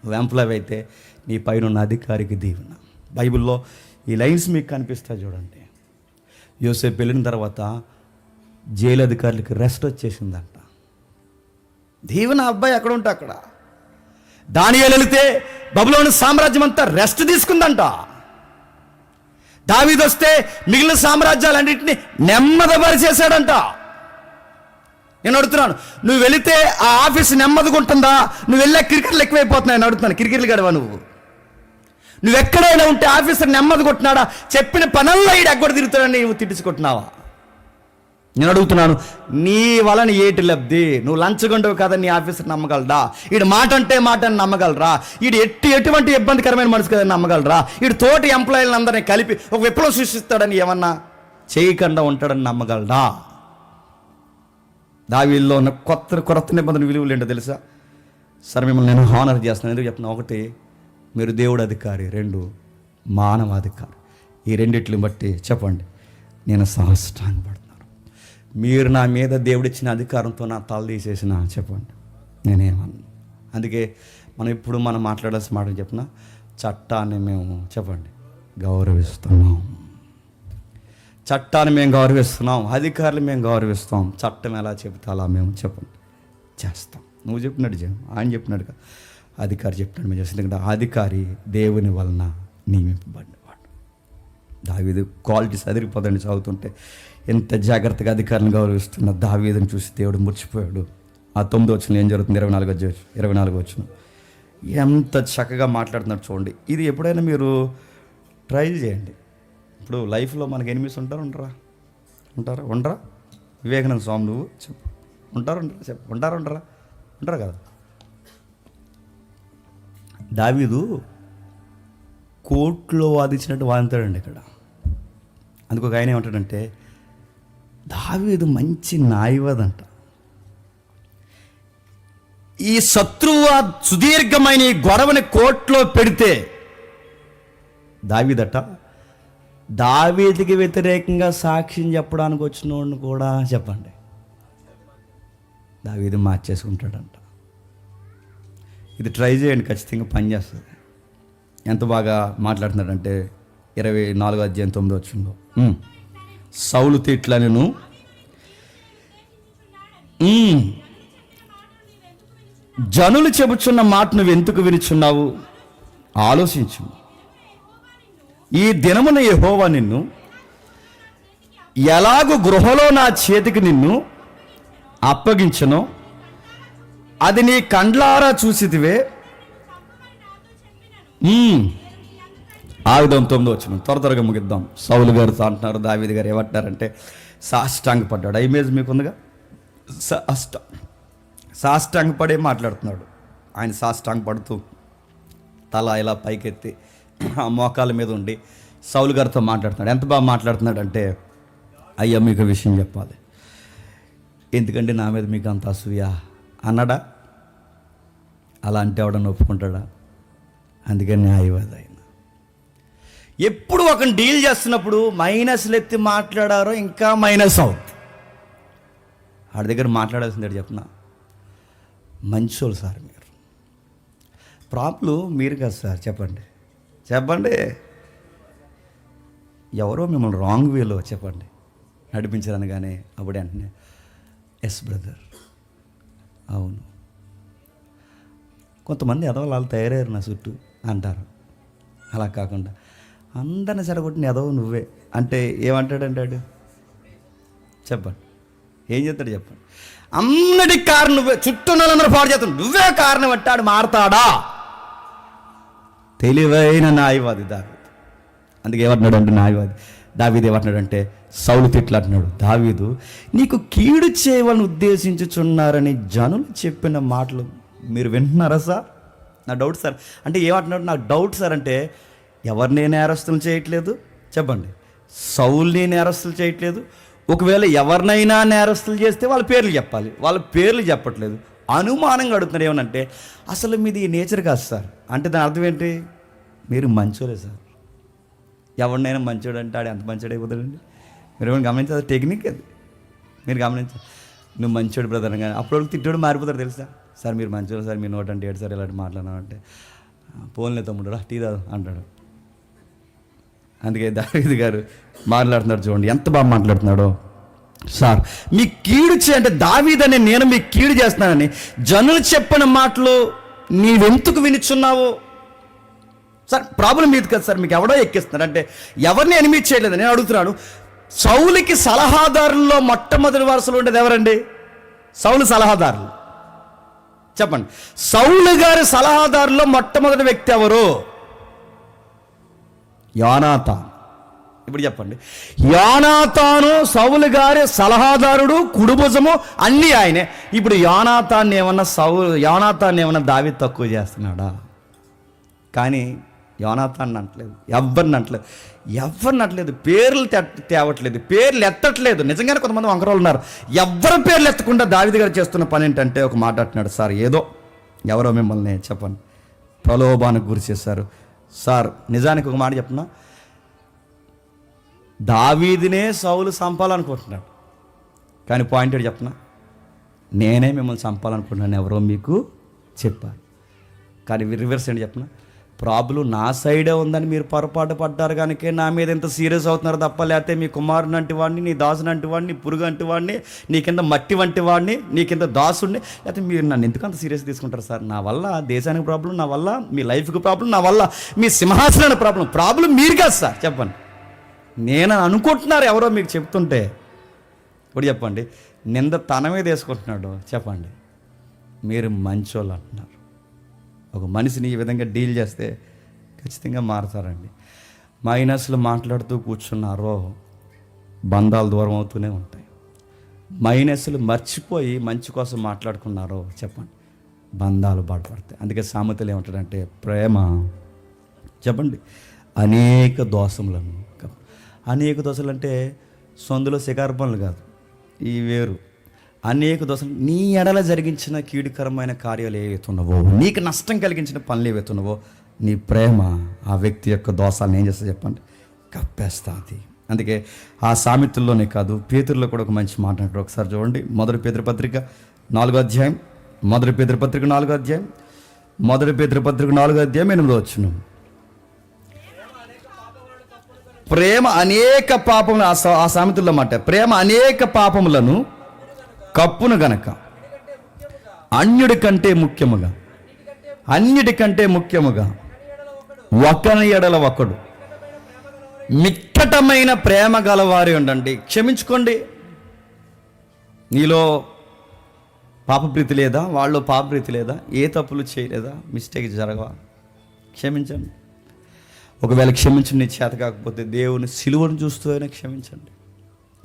నువ్వు ఎంప్లాయ్ అయితే నీ పైన ఉన్న అధికారికి దీవెన. బైబిల్లో ఈ లైన్స్ మీకు కనిపిస్తాయి చూడండి. యోసేపు వెళ్ళిన తర్వాత జైలు అధికారులకి రెస్ట్ వచ్చేసిందంట. దీవెన అబ్బాయి అక్కడ ఉంటే అక్కడ. దానియేలు వెళితే బబులోను సామ్రాజ్యం అంతా రెస్ట్ తీసుకుందంట. దావీదు వస్తే మిగిలిన సామ్రాజ్యాలన్నింటినీ నెమ్మదపరిచేశాడంట. నేను అడుగుతున్నాను, నువ్వు వెళితే ఆ ఆఫీస్ నెమ్మదిగా ఉంటుందా? నువ్వు వెళ్ళే క్రికెట్లు ఎక్కువైపోతున్నాయి. నేను అడుగుతున్నాను, క్రికెట్లు గడవా నువ్వెక్కడైనా ఉంటే ఆఫీసర్ నెమ్మది కొట్టినాడా? చెప్పిన పనుల్లో ఈడు ఎగ్గొడ తిరుగుతాడని నువ్వు తిట్టించుకుంటున్నావా? నేను అడుగుతున్నాను, నీ వలన ఏటి లబ్ధి? నువ్వు లంచగొండవు కదా, నీ ఆఫీసర్ నమ్మగలరా? ఈడు మాట అంటే మాట అని నమ్మగలరా? ఈడు ఎటువంటి ఇబ్బందికరమైన మనసు కదని నమ్మగలరా? ఈడు తోటి ఎంప్లాయీలను అందరినీ కలిపి ఒక విప్లవం సృష్టిస్తాడని ఏమన్నా చేయకుండా ఉంటాడని సరే మిమ్మల్ని నేను హానర్ చేస్తున్నాను. ఎందుకు చెప్తున్నా? ఒకటి, మీరు దేవుడు అధికారి. 2, మానవాధికారి. ఈ రెండిట్లని బట్టి చెప్పండి, నేను సాష్టాంగపడుతున్నాను. మీరు నా మీద దేవుడిచ్చిన అధికారంతో నా తల తీసేసిన చెప్పండి, నేనేమన్నా. అందుకే మనం మాట్లాడాల్సిన మాట చెప్పిన, చట్టాన్ని మేము చెప్పండి గౌరవిస్తున్నాం. చట్టాన్ని మేము గౌరవిస్తున్నాం, అధికారులు మేము గౌరవిస్తాం. చట్టం ఎలా చెబితే అలా మేము చెప్పండి చేస్తాం. నువ్వు చెప్పినట్టు చేయం, ఆయన చెప్పినట్టుగా అధికారి చెప్పినట్టు మేము చేస్తాం. ఎందుకంటే అధికారి దేవుని వలన నియమింపబడినవాడు. దావీదు క్వాలిటీస్ అదిరిపోదండి. చదువుతుంటే ఎంత జాగ్రత్తగా అధికారులను గౌరవిస్తున్న దావీదుని చూసి దేవుడు మురిచిపోయాడు. ఆ 9వ వచనం ఏం జరుగుతుంది? 24వ వచనం ఎంత చక్కగా మాట్లాడుతున్నారు చూడండి. ఇది ఎప్పుడైనా మీరు ట్రై చేయండి. ఇప్పుడు లైఫ్లో మనకి ఎనిమిస్ ఉండరా? వివేకానంద స్వామి నువ్వు చెప్పు, ఉంటారా కదా. దావీదు కోర్టులో వాదించినట్టు వాదించాడండి ఇక్కడ. అందుకు ఒక ఆయన ఏమంటాడంటే, దావీదు మంచి న్యాయవాదంట. ఈ శత్రువు సుదీర్ఘమైన ఈ గొడవని కోర్టులో పెడితే దావీదుకి వ్యతిరేకంగా సాక్ష్యం చెప్పడానికి వచ్చిన వాడిని కూడా చెప్పండి దావీదు మార్చేసుకుంటాడంట. ఇది ట్రై చేయండి, ఖచ్చితంగా పనిచేస్తుంది. ఎంత బాగా మాట్లాడుతున్నాడంటే 24వ అధ్యాయం 9వ వచనంలో, సౌలు తిట్లను జనులు చెబుచున్న మాట నువ్వు ఎందుకు వినుచున్నావు? ఆలోచించు. ఈ దినమున యెహోవా నిన్ను ఎలాగూ గృహలో నా చేతికి నిన్ను అప్పగించను, అది నీ కండ్లారా చూసితివే. ఆగుదాం. 9వ వచనం త్వరగా ముగిద్దాం. సౌలు గారు అంటున్నారు, దావీదు గారు ఏమంటారంటే సాష్టాంగపడ్డాడు. ఇమేజ్ మీకుందిగా, సాష్టాంగపడే మాట్లాడుతున్నాడు. ఆయన సాష్టాంగపడుతూ తల ఇలా పైకెత్తి ఆ మోకాల మీద ఉండి సౌలు గారితో మాట్లాడుతున్నాడు. ఎంత బాగా మాట్లాడుతున్నాడు అంటే, అయ్యా మీకు విషయం చెప్పాలి, ఎందుకంటే నా మీద మీకు అంత అసూయ అన్నాడా? అలా అంటే ఎవడన్నా ఒప్పుకుంటాడా? అందుకే న్యాయవాది ఆయన. ఎప్పుడు ఒక డీల్ చేస్తున్నప్పుడు మైనస్లు ఎత్తి మాట్లాడారో ఇంకా మైనస్ అవుతుంది. వాడి దగ్గర మాట్లాడాల్సిందే చెప్తున్నా, మంచోళ్ళు సార్ మీరు. ప్రాబ్లం మీరు కాదు సార్. చెప్పండి ఎవరో మిమ్మల్ని రాంగ్ వేలో చెప్పండి నడిపించారని కానీ అప్పుడే అంటనే ఎస్ బ్రదర్, అవును. కొంతమంది ఎదవలు వాళ్ళు తయారయ్యారు నా చుట్టూ అంటారు. అలా కాకుండా అందరిని సరగొట్టిన ఎదవ నువ్వే అంటే ఏమంటాడంటాడు? చెప్పండి, ఏం చేస్తాడు చెప్పండి. అన్నిటికి కారణం నువ్వే, చుట్టూ వాళ్ళందరూ పాడు చేస్తాడు, నువ్వే కారణం అంటాడు. మారతాడా? తెలివైన న్యాయవాది దావీదు. అందుకే ఏమంటున్నాడు అంటే దావీదు ఏమంటున్నాడంటే, సౌలు తిట్లు అంటున్నాడు, దావీదు నీకు కీడు చేయవాలని ఉద్దేశించుచున్నారని జనులు చెప్పిన మాటలు మీరు వింటున్నారా సార్? నా డౌట్ సార్ అంటే ఏమంటున్నాడు? నాకు డౌట్ సార్ అంటే ఎవరిని నేరస్తులు చేయట్లేదు చెప్పండి, సౌల్ని నేరస్తులు చేయట్లేదు. ఒకవేళ ఎవరినైనా నేరస్తులు చేస్తే వాళ్ళ పేర్లు చెప్పాలి, వాళ్ళ పేర్లు చెప్పట్లేదు. అనుమానంగా అడుగుతున్నారు ఏమనంటే, అసలు మీది ఈ నేచర్ కాదు సార్ అంటే దాని అర్థం ఏంటి? మీరు మంచోలే సార్. ఎవరినైనా మంచోడు అంటే ఆడు ఎంత మంచోడు అయిపోతాడండి. మీరు ఏమైనా గమనించాలి, టెక్నిక్ అది మీరు గమనించాలి. నువ్వు మంచోడు బ్రదర్ కానీ అప్పుడు తిట్టోడు మారిపోతారు తెలుసా? సార్ మీరు మంచోడు సార్, మీరు 128 సార్ ఇలాంటి మాట్లాడినామంటే పోన్లే తమ్ముడు టీ తాదు అంటాడు. అందుకే దావీదు గారు మాట్లాడుతున్నాడు చూడండి, ఎంత బాగా మాట్లాడుతున్నాడో. సార్ మీ కీడు అంటే దావీదని నేను మీకు కీడు చేస్తున్నానని జనులు చెప్పిన మాటలు నీవెందుకు వినిచున్నావు? సార్ ప్రాబ్లం మీది కదా సార్, మీకు ఎవడో ఎక్కిస్తున్నారు అంటే ఎవరిని ఎనిమిది చేయలేదు. నేను అడుగుతున్నాను, సౌలుకి సలహాదారుల్లో మొట్టమొదటి వరుసలో ఉండేది ఎవరండి? సౌలు సలహాదారులు చెప్పండి. సౌలు గారి సలహాదారుల్లో మొట్టమొదటి వ్యక్తి ఎవరు? యోనాతాను. ఇప్పుడు చెప్పండి, యోనాతాను సౌలు గారి సలహాదారుడు, కుడిభుజము అన్నీ ఆయనే. ఇప్పుడు యోనాతాన్ని ఏమన్నా దావీదు తక్కువ చేస్తున్నాడా? కానీ యోనాతాన్ని అంటలేదు, ఎవరిని అంటలేదు, పేర్లు తేవట్లేదు, పేర్లు ఎత్తట్లేదు. నిజంగానే కొంతమంది వంకరోళ్ళు ఉన్నారు. ఎవరి పేర్లు ఎత్తకుండా దావీదు గారు చేస్తున్న పని ఏంటంటే ఒక మాట అంటున్నాడు, సార్ ఏదో ఎవరో మిమ్మల్ని చెప్పండి ప్రలోభానికి గురి చేశారు. సార్ నిజానికి ఒక మాట చెప్పనా, దావీదునే సౌలు చంపాలనుకుంటున్నాడు, కానీ పాయింట్ ఏంటి చెప్పనా, నేనే మిమ్మల్ని చంపాలనుకుంటున్నాను ఎవరో మీకు చెప్పారు. కానీ రివర్స్ ఏంటి చెప్పనా, ప్రాబ్లం నా సైడే ఉందని మీరు పొరపాటు పడ్డారు కనుక నా మీద ఎంత సీరియస్ అవుతున్నారు తప్ప, లేకపోతే మీ కుమారుని వంటి వాడిని, నీ దాసుని వంటి వాడిని, పురుగు వంటి వాడిని, నీ కింద మట్టి వంటి వాడిని, నీ కింద దాసుడిని, లేకపోతే మీరు నన్ను ఎందుకు అంత సీరియస్ తీసుకుంటారు సార్? నా వల్ల దేశానికి ప్రాబ్లం, నా వల్ల మీ లైఫ్కి ప్రాబ్లం, నా వల్ల మీ సింహాసనానికి ప్రాబ్లం మీరు కాదు సార్. చెప్పండి, నేను అనుకుంటున్నారు ఎవరో మీకు చెప్తుంటే. ఇప్పుడు చెప్పండి, నింద తన మీద వేసుకుంటున్నాడు. చెప్పండి, మీరు మంచోళ్ళు అంటున్నారు. ఒక మనిషిని ఈ విధంగా డీల్ చేస్తే ఖచ్చితంగా మారుతారండి. మైనస్లు మాట్లాడుతూ కూర్చున్నారో బంధాలు దూరం అవుతూనే ఉంటాయి. మైనస్లు మర్చిపోయి మంచి కోసం మాట్లాడుకున్నారో చెప్పండి బంధాలు బాధపడతాయి. అందుకే సామెతలు ఏమంటాడంటే, ప్రేమ చెప్పండి అనేక దోషములను, అనేక దోషాలు అంటే సొందులో శిఖార్పణలు కాదు, ఈ వేరు. అనేక దోషాలు, నీ ఎడల జరిగించిన కీడుకరమైన కార్యాలు ఏవైతున్నావో, నీకు నష్టం కలిగించిన పనులు ఏవైతున్నావో, నీ ప్రేమ ఆ వ్యక్తి యొక్క దోషాలను ఏం చేస్తా చెప్పండి, కప్పేస్తుంది. అందుకే ఆ సామెతల్లోనే కాదు, పేతురులో కూడా ఒక మంచి మాట అంటారు. ఒకసారి చూడండి, మొదటి పేతురు పత్రిక 4వ అధ్యాయం, మొదటి పేతురు పత్రిక 4వ అధ్యాయం, మొదటి పేతురు పత్రిక 4వ అధ్యాయం 8వ వచనం. ప్రేమ అనేక పాపములు, ఆ సామెతల్లో మాట, ప్రేమ అనేక పాపములను కప్పును గనక అన్నిటికంటే ముఖ్యముగా ఒకని ఎడల ఒకడు మిక్కటమైన ప్రేమ గలవారి ఉండండి. క్షమించుకోండి. నీలో పాపప్రీతి లేదా, వాళ్ళు పాపప్రీతి లేదా, ఏ తప్పులు చేయలేదా, మిస్టేక్ జరగవా, క్షమించండి. ఒకవేళ క్షమించండి నీ చేత కాకపోతే దేవుని సిలువను చూస్తూ అయినా క్షమించండి.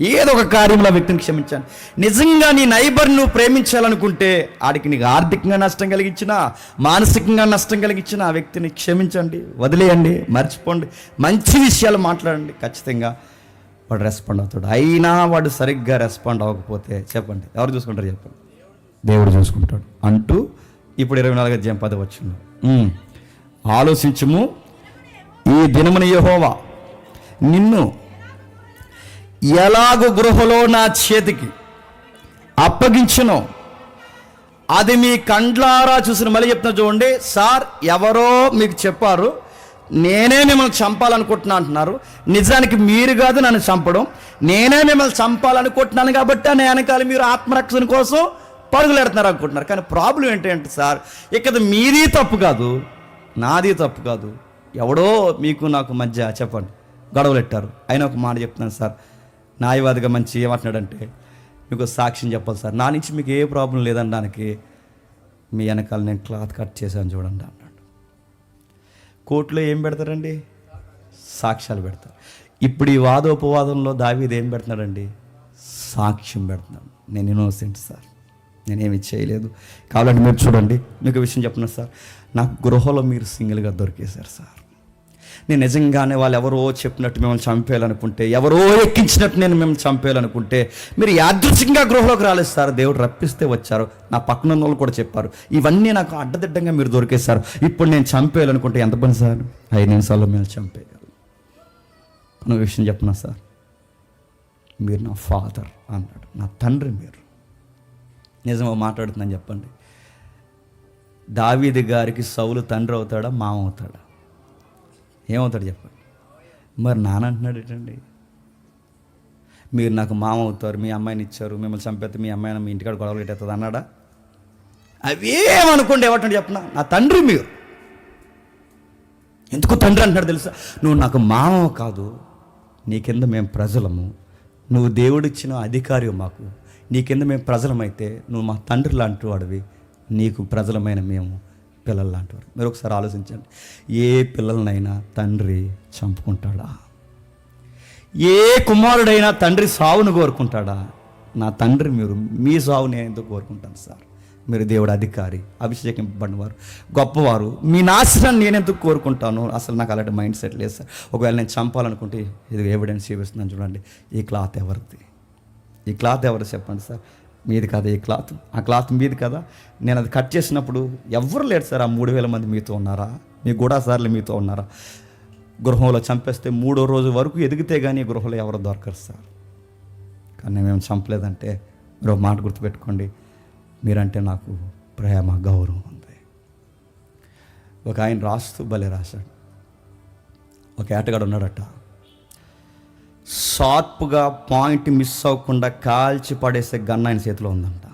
ఏదో ఒక కార్యంలో ఆ వ్యక్తిని క్షమించండి. నిజంగా నీ నైబర్ని నువ్వు ప్రేమించాలనుకుంటే, ఆడికి నీకు ఆర్థికంగా నష్టం కలిగించినా, మానసికంగా నష్టం కలిగించినా ఆ వ్యక్తిని క్షమించండి, వదిలేయండి, మర్చిపోండి, మంచి విషయాలు మాట్లాడండి. ఖచ్చితంగా వాడు రెస్పాండ్ అవుతాడు. అయినా వాడు సరిగ్గా రెస్పాండ్ అవ్వకపోతే చెప్పండి ఎవరు చూసుకుంటారు? చెప్పండి, దేవుడు చూసుకుంటాడు అంటూ ఇప్పుడు 24వ అధ్యాయం 10వ వచనం, ఆలోచించుము, ఈ దినమున యెహోవా నిన్ను ఎలాగో గృహలో నా చేతికి అప్పగించునో అది మీ కండ్లారా చూసిన. మళ్ళీ చెప్తున్నా చూడండి, సార్ ఎవరో మీకు చెప్పారు నేనే మిమ్మల్ని చంపాలనుకుంటున్నా అంటున్నారు. నిజానికి మీరు కాదు నన్ను చంపడం, నేనే మిమ్మల్ని చంపాలనుకుంటున్నాను కాబట్టి నా వెనకాల మీరు ఆత్మరక్షణ కోసం పరుగులెడుతున్నారు అనుకుంటున్నారు. కానీ ప్రాబ్లం ఏంటంటే సార్, ఇక్కడ మీది తప్పు కాదు, నాది తప్పు కాదు, ఎవడో మీకు నాకు మధ్య చెప్పండి గొడవలెట్టారు. అయినా ఒక మాట చెప్తున్నాను సార్, న్యాయవాదిగా మంచి ఏమంటున్నాడంటే, మీకు సాక్ష్యం చెప్పాలి సార్, నా నుంచి మీకు ఏ ప్రాబ్లం లేదనడానికి మీ వెనకాల నేను క్లాత్ కట్ చేశాను చూడండి అన్నాడు. కోర్టులో ఏం పెడతారండి? సాక్ష్యాలు పెడతారు. ఇప్పుడు ఈ వాదోపవాదంలో దావీదు ఏం పెడుతున్నాడండి? సాక్ష్యం పెడుతున్నాడు. నేను ఇన్నోసెంట్ సార్, నేనేమి చేయలేదు. కావాలంటే మీరు చూడండి, మీకు విషయం చెప్తున్నా సార్, నాకు గృహలో మీరు సింగిల్గా దొరికేశారు సార్. నేను నిజంగానే వాళ్ళు ఎవరో చెప్పినట్టు మిమ్మల్ని చంపేయాలనుకుంటే, ఎవరో ఎక్కించినట్టు నేను మిమ్మల్ని చంపేయాలనుకుంటే, మీరు యాదృచ్ఛికంగా గృహలోకి రాలేదు సార్, దేవుడు రప్పిస్తే వచ్చారు. నా పక్కన వాళ్ళు కూడా చెప్పారు, ఇవన్నీ నాకు అడ్డదిడ్డంగా మీరు దొరికేశారు. ఇప్పుడు నేను చంపేయాలనుకుంటే ఎంత పని సార్? 5 నిమిషాల్లో మేము చంపేయగలం. ఒక విషయం చెప్పనా సార్, మీరు నా ఫాదర్ అన్నాడు, నా తండ్రి మీరు. నిజంగా మాట్లాడుతున్నాను చెప్పండి, దావీదు గారికి సౌలు తండ్రి అవుతాడా, మామ అవుతాడా? ఏమవుతాడు చెప్పండి? మరి నాన్న అంటున్నాడు ఏంటండి, మీరు నాకు మామ అవుతారు, మీ అమ్మాయిని ఇచ్చారు, మిమ్మల్ని చంపేస్తే మీ అమ్మాయిని మీ ఇంటికాడ గొడవలు పెట్టేస్తుంది అన్నాడా? అవేమనుకోండి, ఏమంటాడు చెప్పనా, నా తండ్రి మీరు. ఎందుకు తండ్రి అంటున్నాడు తెలుసా? నువ్వు నాకు మామ కాదు, నీ కింద మేము ప్రజలము, నువ్వు దేవుడిచ్చిన అధికారి మాకు, నీ కింద మేము ప్రజలమైతే నువ్వు మా తండ్రి లాంటి వాడివి, నీకు ప్రజలమైన మేము పిల్లలు లాంటివారు. మీరు ఒకసారి ఆలోచించండి, ఏ పిల్లలనైనా తండ్రి చంపుకుంటాడా? ఏ కుమారుడైనా తండ్రి సావును కోరుకుంటాడా? నా తండ్రి మీరు, మీ సావు నేను ఎందుకు కోరుకుంటాను సార్? మీరు దేవుడు అధికారి, అభిషేకింపబడినవారు, గొప్పవారు, మీ నాశనాన్ని నేను ఎందుకు కోరుకుంటాను? అసలు నాకు అలాంటి మైండ్ సెట్ లేదు సార్. ఒకవేళ నేను చంపాలనుకుంటే ఇది ఎవిడెన్స్ చూపిస్తున్నాను చూడండి, ఈ క్లాత్ ఎవరిది? ఈ క్లాత్ ఎవరు చెప్పండి సార్? మీది కదా ఈ క్లాత్, ఆ క్లాత్ మీది కదా. నేను అది కట్ చేసినప్పుడు ఎవ్వరు లేరు సార్. ఆ 3,000 మంది మీతో ఉన్నారా? మీ గూఢాసార్లు మీతో ఉన్నారా? గృహంలో చంపేస్తే 3వ రోజు వరకు ఎదిగితే కానీ గృహంలో ఎవరు దొరకరు సార్. కానీ మేము చంపలేదంటే మీరు ఒక మాట గుర్తుపెట్టుకోండి, మీరంటే నాకు ప్రేమ, గౌరవం ఉంది. ఒక ఆయన రాస్తూ భలే రాశాడు. ఒక ఏటగాడు ఉన్నాడట, షార్ప్గా పాయింట్ మిస్ అవ్వకుండా కాల్చి పడేసే గన్ ఆయన చేతిలో ఉందంట.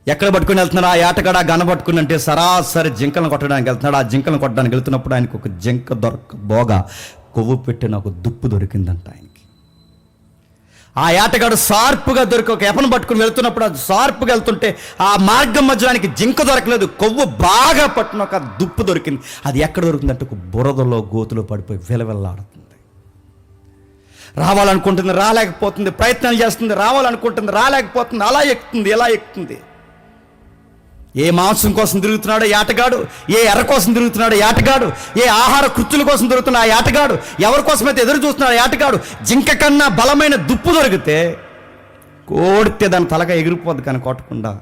ఎక్కడ పట్టుకుని వెళ్తున్నాడు ఆ ఏటగాడు? ఆ గన్న పట్టుకుని అంటే సరాసరి జింకలను కొట్టడానికి వెళ్తున్నాడు. ఆ జింకలను కొట్టడానికి వెళ్తున్నప్పుడు ఆయనకు ఒక జింక బోగా కొవ్వు పెట్టిన ఒక దుప్పు దొరికిందంట ఆయనకి. ఆ ఏటగాడు షార్ప్గా దొరికి ఒక ఎపను పట్టుకుని వెళ్తున్నప్పుడు అది షార్ప్గా వెళ్తుంటే ఆ మార్గం మధ్యలో ఆయనకి జింక దొరకలేదు, కొవ్వు బాగా పట్టిన ఒక దుప్పు దొరికింది. అది ఎక్కడ దొరికిందంటే ఒక బురదలో గోతులో పడిపోయి విలవిల్లాడుతుంది. రావాలనుకుంటుంది, రాలేకపోతుంది. ప్రయత్నాలు చేస్తుంది, రావాలనుకుంటుంది, రాలేకపోతుంది. అలా ఎక్కుతుంది, ఎలా ఎక్కుతుంది. ఏ మాంసం కోసం తిరుగుతున్నాడో ఏటగాడు, ఏ ఎర్ర కోసం తిరుగుతున్నాడో ఏటగాడు, ఏ ఆహార కృత్యుల కోసం తిరుగుతున్నా ఆ ఏటగాడు, ఎవరి కోసమైతే ఎదురు చూస్తున్నాడు ఏటగాడు, జింక కన్నా బలమైన దుప్పు దొరికితే కోడితే దాని తలక ఎగిరిపోద్ది కానీ కొట్టకుండా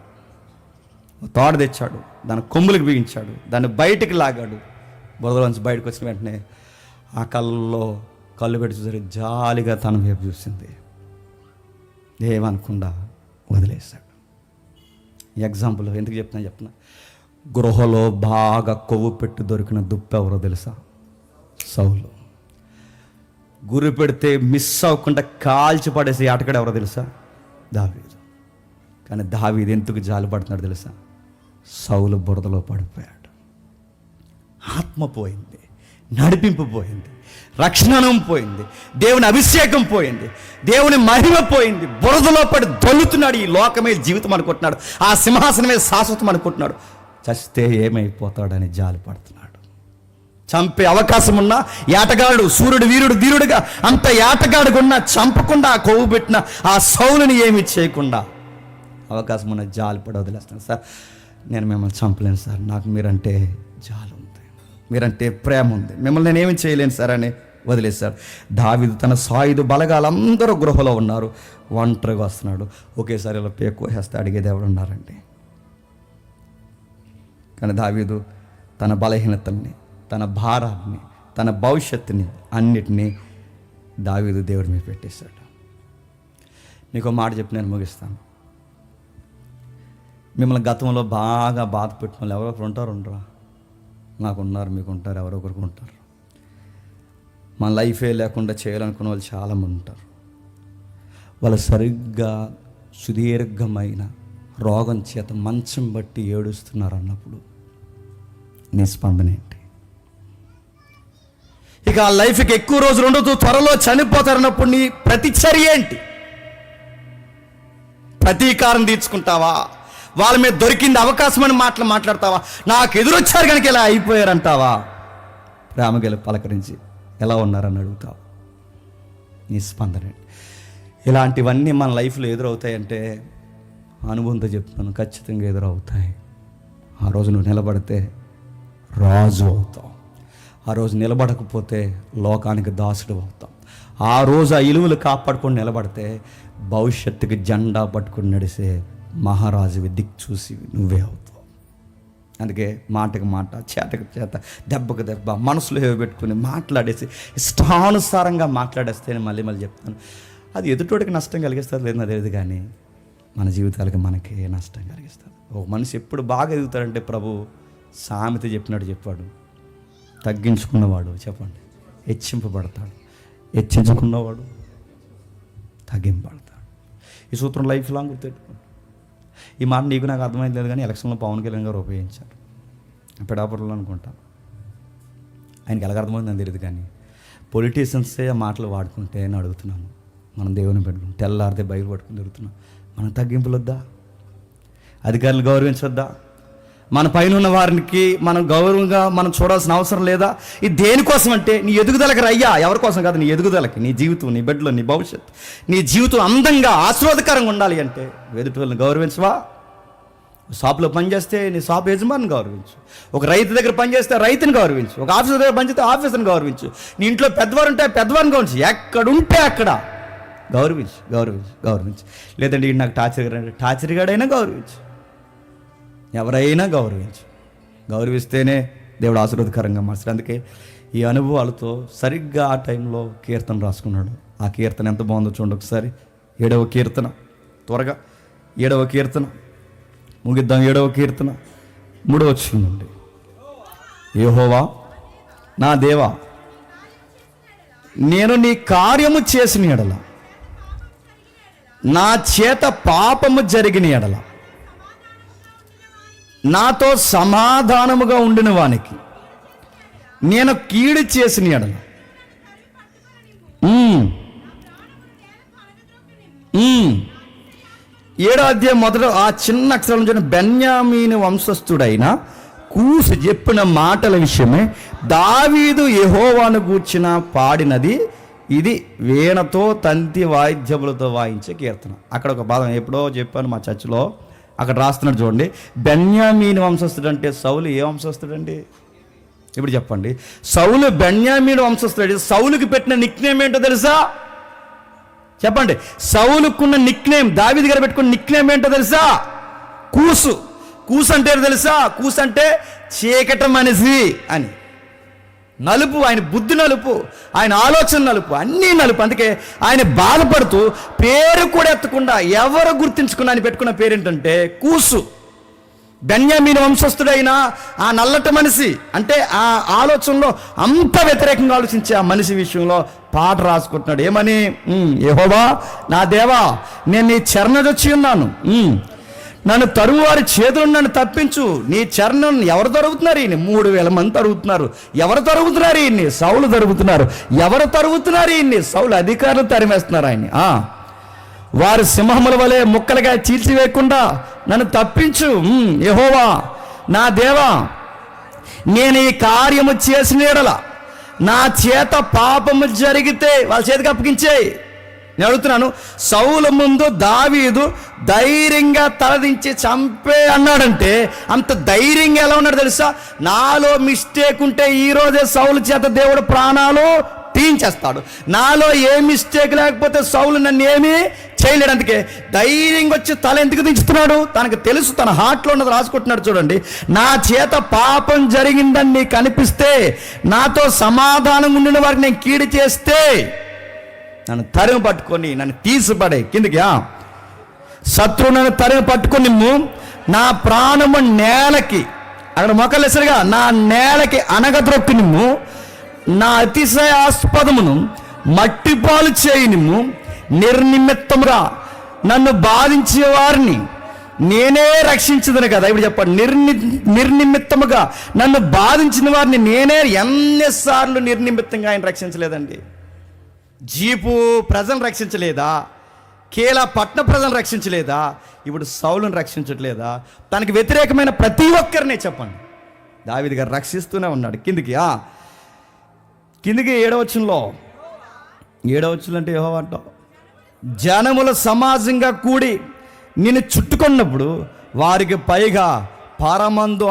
తాడు తెచ్చాడు, దాని కొమ్ములకు బిగించాడు, దాన్ని బయటికి లాగాడు. బురదలోంచి బయటకు వచ్చిన వెంటనే ఆ కళ్ళు పెట్టి చూసరి జాలిగా తన వైపు చూసింది, ఏమనకుండా వదిలేశాడు. ఎగ్జాంపుల్ ఎందుకు చెప్తున్నా, గృహలో బాగా కొవ్వు పెట్టి దొరికిన దుప్పు ఎవరో తెలుసా? సౌలు. గురి పెడితే మిస్ అవ్వకుండా కాల్చి పడేసి ఆటగాడు ఎవరో తెలుసా? దావీదు. కానీ దావీదు ఎందుకు జాలి పడుతున్నాడు తెలుసా? సౌలు బురదలో పడిపోయాడు. ఆత్మ పోయింది, నడిపింపు పోయింది, రక్షణం పోయింది, దేవుని అభిషేకం పోయింది, దేవుని మహిమ పోయింది. బురదలో పడి దొల్లుతున్నాడు. ఈ లోకమే జీవితం అనుకుంటున్నాడు, ఆ సింహాసనమే శాశ్వతం అనుకుంటున్నాడు. చస్తే ఏమైపోతాడని జాలి పడుతున్నాడు. చంపే అవకాశం ఉన్నా ఏటగాడు, సూర్యుడు, వీరుడు, ధీరుడుగా అంత ఏటగాడుకున్నా చంపకుండా ఆ కొవ్వు పెట్టిన ఆ సౌలుని ఏమి చేయకుండా అవకాశం ఉన్న జాలి పడి వదిలేస్తాను. సార్ నేను మిమ్మల్ని చంపలేను సార్, నాకు మీరంటే జాలి ఉంది, మీరంటే ప్రేమ ఉంది, మిమ్మల్ని నేనేమి చేయలేను సార్ అని వదిలేశారు. దావీదు తన సాయుధ బలగాలందరూ గృహలో ఉన్నారు, ఒంటరిగా వస్తున్నాడు. ఒకేసారి ఇలా పేకోసేస్తే అడిగేది ఎవరు ఉన్నారండి? కానీ దావీదు తన బలహీనతల్ని, తన భారాన్ని, తన భవిష్యత్తుని అన్నిటినీ దావీదు దేవుడి మీద పెట్టేశాడు. మీకు మాట చెప్పి నేను ముగిస్తాను. మిమ్మల్ని గతంలో బాగా బాధ పెట్టిన వాళ్ళు ఎవరొకరు ఉండరా? నాకున్నారు, మీకు ఉంటారు, ఎవరొకరికి ఉంటారు. మన లైఫే లేకుండా చేయాలనుకున్న వాళ్ళు చాలామంది ఉంటారు. వాళ్ళు సరిగ్గా సుదీర్ఘమైన రోగం చేత మంచం బట్టి ఏడుస్తున్నారు అన్నప్పుడు నీ స్పందన ఏంటి? ఇక ఆ లైఫ్కి ఎక్కువ రోజులు ఉండదు, త్వరలో చనిపోతారన్నప్పుడు నీ ప్రతిచర్య ఏంటి? ప్రతీకారం తీర్చుకుంటావా? వాళ్ళ మీద దొరికింది అవకాశం అని మాట్లాడతావా? నాకు ఎదురొచ్చారు కనుక ఇలా అయిపోయారంటావా? ప్రేమగల పలకరించి ఎలా ఉన్నారని అడుగుతావు? నీ స్పందన. ఇలాంటివన్నీ మన లైఫ్లో ఎదురవుతాయంటే అనుభవంతో చెప్తున్నాను, ఖచ్చితంగా ఎదురవుతాయి. ఆ రోజు నువ్వు నిలబడితే రాజు అవుతావు, ఆ రోజు నిలబడకపోతే లోకానికి దాసుడు అవుతావు. ఆ రోజు ఆ ఇలువలు కాపాడుకొని నిలబడితే భవిష్యత్తుకి జెండా పట్టుకుని నడిసే మహారాజువి, దిక్కు చూసి నువ్వే అవుతావు. అందుకే మాటకు మాట, చేతకు చేత, దెబ్బకు దెబ్బ, మనసులో ఏవో పెట్టుకుని మాట్లాడేసి ఇష్టానుసారంగా మాట్లాడేస్తే నేను మళ్ళీ చెప్తాను, అది ఎదుటోడికి నష్టం కలిగిస్తుంది లేదని తెలియదు, కానీ మన జీవితాలకి మనకే నష్టం కలిగిస్తుంది. ఒక మనిషి ఎప్పుడు బాగా ఎదుగుతాడంటే ప్రభు సామెత చెప్పినట్టు చెప్పాడు, తగ్గించుకున్నవాడు చెప్పండి హెచ్చింపబడతాడు, హెచ్చించుకున్నవాడు తగ్గింపబడతాడు. ఈ సూత్రం లైఫ్ లాంగ్ గుర్తెట్టుకోండి. ఈ మాట నీకు నాకు అర్థమైంది లేదు, కానీ ఎలక్షన్లో పవన్ కళ్యాణ్ గారు ఉపయోగించారు. పిడాపురంలో అనుకుంటాను, ఆయనకి ఎలాగ అర్థమైంది అని తెలియదు, కానీ పొలిటీషియన్సే ఆ మాటలు వాడుకుంటే అని అడుగుతున్నాను. మనం దేవుని పెట్టుకుని తెల్లారితే బయలు పట్టుకుని తిరుగుతున్నాం. మనం తగ్గింపులు వద్దా? అధికారులు గౌరవించొద్దా? మన పైన ఉన్న వారికి మనం గౌరవంగా మనం చూడాల్సిన అవసరం లేదా? ఇది దేనికోసం అంటే నీ ఎదుగుదలకి రయ్యా, ఎవరి కోసం కాదు, నీ ఎదుగుదలకి, నీ జీవితం, నీ బిడ్డలో, నీ భవిష్యత్తు, నీ జీవితం అందంగా ఆశీర్వాదకరంగా ఉండాలి అంటే ఎదుటి వాళ్ళని గౌరవించవా? షాప్లో పనిచేస్తే నీ షాప్ యజమాని గౌరవించు, ఒక రైతు దగ్గర పనిచేస్తే రైతుని గౌరవించు, ఒక ఆఫీసర్ దగ్గర పనిచేస్తే ఆఫీసర్ని గౌరవించు, నీ ఇంట్లో పెద్దవారు ఉంటే పెద్దవారిని గౌరవించు, ఎక్కడుంటే అక్కడ గౌరవించు, గౌరవించు, గౌరవించు. లేదంటే ఈ నాకు టార్చర్ గాడైనా గౌరవించు, ఎవరైనా గౌరవించు. గౌరవిస్తేనే దేవుడు ఆశీర్వాదకరంగా మార్చాడు. అందుకే ఈ అనుభవాలతో సరిగ్గా ఆ టైంలో కీర్తన రాసుకున్నాడు. ఆ కీర్తన ఎంత బాగుందో చూడండి ఒకసారి. 7వ కీర్తన, త్వరగా 7వ కీర్తన ముగిద్దాం. 7వ కీర్తన 3వ వచనం నుండి. యెహోవా నా దేవా, నేను నీ కార్యము చేసిన ఎడల, నా చేత పాపము జరిగిన ఎడల, నాతో సమాధానముగా ఉండిన వానికి నేను కీడు చేసిన ఎడల, 7వ అధ్యాయం మొదట ఆ చిన్న అక్షరం చూడండి. బెన్యామీను వంశస్థుడైన కూసు చెప్పిన మాటల విషయమే దావీదు యెహోవాను గూర్చిన పాడినది ఇది, వీణతో తంతి వాయిద్యములతో వాయించే కీర్తన. అక్కడ ఒక భాగం ఎప్పుడో చెప్పాను మా చర్చిలో, అక్కడ రాస్తున్నాడు చూడండి. బెన్యామీను వంశస్థుడు అంటే సౌలు ఏ వంశస్థుడండి? ఇప్పుడు చెప్పండి. సౌలు బెన్యామీను వంశస్థుడు. సౌలుకి పెట్టిన నిక్నేమ్ ఏంటో తెలుసా? చెప్పండి. సౌలుకున్న నిక్నేమ్, దావీదు గారు పెట్టుకున్న నిక్నేమ్ ఏంటో తెలుసా? కూసు. కూసు అంటే తెలుసా? కూసు అంటే చీకటి మనిషి అని. నలుపు, ఆయన బుద్ధి నలుపు, ఆయన ఆలోచన నలుపు, అన్నీ నలుపు. అందుకే ఆయన బాధపడుతూ పేరు కూడా ఎత్తకుండా ఎవరు గుర్తించుకున్నా ఆయన పెట్టుకున్న పేరు ఏంటంటే కూసు. బెన్యామీను వంశస్థుడైన ఆ నల్లటి మనిషి అంటే ఆ ఆలోచనలో అంత వ్యతిరేకంగా ఆలోచించే ఆ మనిషి విషయంలో పాట రాసుకుంటున్నాడు. ఏమని? యెహోవా నా దేవా, నేను నీ చెరనొచ్చి ఉన్నాను, నన్ను తరువారి చేతులు నన్ను తప్పించు. నీ చరణం ఎవరు తరుగుతున్నారు? ఈయన 3000 మంది తరుగుతున్నారు. ఎవరు తరుగుతున్నారు? ఈయన్ని సౌలు తరుగుతున్నారు. ఎవరు తరుగుతున్నారు? ఈయన్ని సౌలు అధికారులు తరిమేస్తున్నారు ఆయన్ని. వారు సింహముల వలె ముక్కలుగా చీల్చివేయకుండా నన్ను తప్పించు. యెహోవా నా దేవా, నేను ఈ కార్యము చేసిన యెడల, నా చేత పాపము జరిగితే వాళ్ళ చేతికి అప్పగించేయి. నేను అడుగుతున్నాను, సౌలు ముందు దావీదు ధైర్యంగా తలదించి చంపే అన్నాడంటే అంత ధైర్యంగా ఎలా ఉన్నాడు తెలుసా? నాలో మిస్టేక్ ఉంటే ఈరోజే సౌలు చేత దేవుడు ప్రాణాలు తీయించేస్తాడు. నాలో ఏ మిస్టేక్ లేకపోతే సౌలు నన్ను ఏమీ చేయలేడు. అందుకే ధైర్యంగా వచ్చి తల ఎందుకు దించుతున్నాడు? తనకు తెలుసు, తన హార్ట్లో ఉన్నది రాసుకుంటున్నాడు. చూడండి, నా చేత పాపం జరిగిందని నీకు అనిపిస్తే, నాతో సమాధానం ఉండిన వారికి నేను కీడు చేస్తే, నన్ను తరిమి పట్టుకొని నన్ను తీసిపడే కిందికి. శత్రువు నన్ను తరిమి పట్టుకొని నా ప్రాణము నేలకి, అక్కడ మొక్కలేసరిగా నా నేలకి అనగద్రొక్కి నిమ్ము, నా అతిశయాస్పదమును మట్టిపాలు చేయి నిమ్ము. నిర్నిమిత్తముగా నన్ను బాధించే వారిని నేనే రక్షించదును కదా. ఇప్పుడు చెప్పండి, నిర్నిమిత్తముగా నన్ను బాధించిన వారిని నేనే. ఎన్నిసార్లు నిర్నిమిత్తంగా ఆయన రక్షించలేదండి? జీపు ప్రజలను రక్షించలేదా? కేలా పట్న ప్రజలను రక్షించలేదా? ఇప్పుడు సౌలును రక్షించట్లేదా? తనకి వ్యతిరేకమైన ప్రతి ఒక్కరినే చెప్పండి దావీదు గారు రక్షిస్తూనే ఉన్నాడు. కిందికి 7వ వచనంలో, 7వ వచనం అంటే యెహోవా అంటావు, జనముల సమాజంగా కూడి నిన్ను చుట్టుకున్నప్పుడు వారికి పైగా పరమందు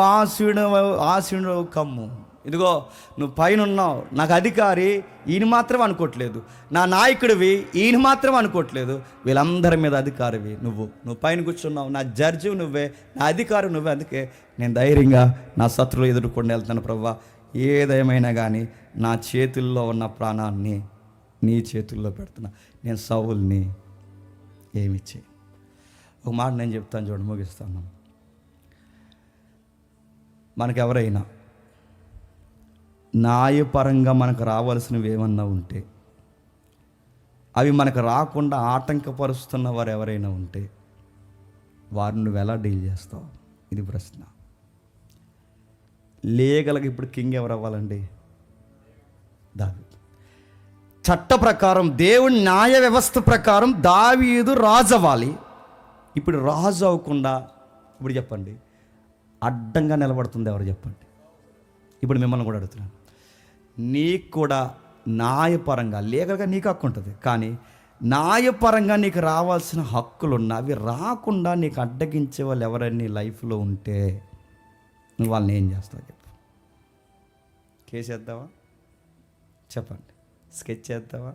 ఆశీనుడు కమ్ము. ఇదిగో నువ్వు పైన ఉన్నావు, నాకు అధికారి ఈయన మాత్రం అనుకోవట్లేదు, నా నాయకుడివి ఈయన మాత్రం అనుకోవట్లేదు, వీళ్ళందరి మీద అధికారివి నువ్వు పైన కూర్చున్నావు, నా జడ్జి నువ్వే, నా అధికారి నువ్వే. అందుకే నేను ధైర్యంగా నా శత్రువులు ఎదుర్కొని వెళ్తాను ప్రభువా. ఏదేమైనా కానీ నా చేతుల్లో ఉన్న ప్రాణాన్ని నీ చేతుల్లో పెడుతున్నా. నేను సౌలుని ఏమి చేయి. ఒక మాట నేను చెప్తాను చూడండి, ముగిస్తాను. మనకెవరైనా న్యాయపరంగా మనకు రావాల్సినవి ఏమన్నా ఉంటే, అవి మనకు రాకుండా ఆటంకపరుస్తున్న వారు ఎవరైనా ఉంటే, వారిని నువ్వు ఎలా డీల్ చేస్తావు? ఇది ప్రశ్న. లీగల్గా ఇప్పుడు కింగ్ ఎవరు అవ్వాలండి? దావీదు. చట్ట ప్రకారం, దేవుని న్యాయ వ్యవస్థ ప్రకారం దావీదు రాజు అవ్వాలి. ఇప్పుడు రాజు అవ్వకుండా ఇప్పుడు చెప్పండి అడ్డంగా నిలబడుతుంది ఎవరు చెప్పండి? ఇప్పుడు మిమ్మల్ని కూడా అడుగుతున్నాను, నీకు కూడా న్యాయపరంగా లీగల్గా నీకు హక్కు ఉంటుంది, కానీ న్యాయపరంగా నీకు రావాల్సిన హక్కులు ఉన్నా అవి రాకుండా నీకు అడ్డగించే వాళ్ళు ఎవరైనా లైఫ్లో ఉంటే నువ్వు వాళ్ళని ఏం చేస్తావు చెప్పు? కేసు వేద్దావా? చెప్పండి. స్కెచ్ చేద్దావా?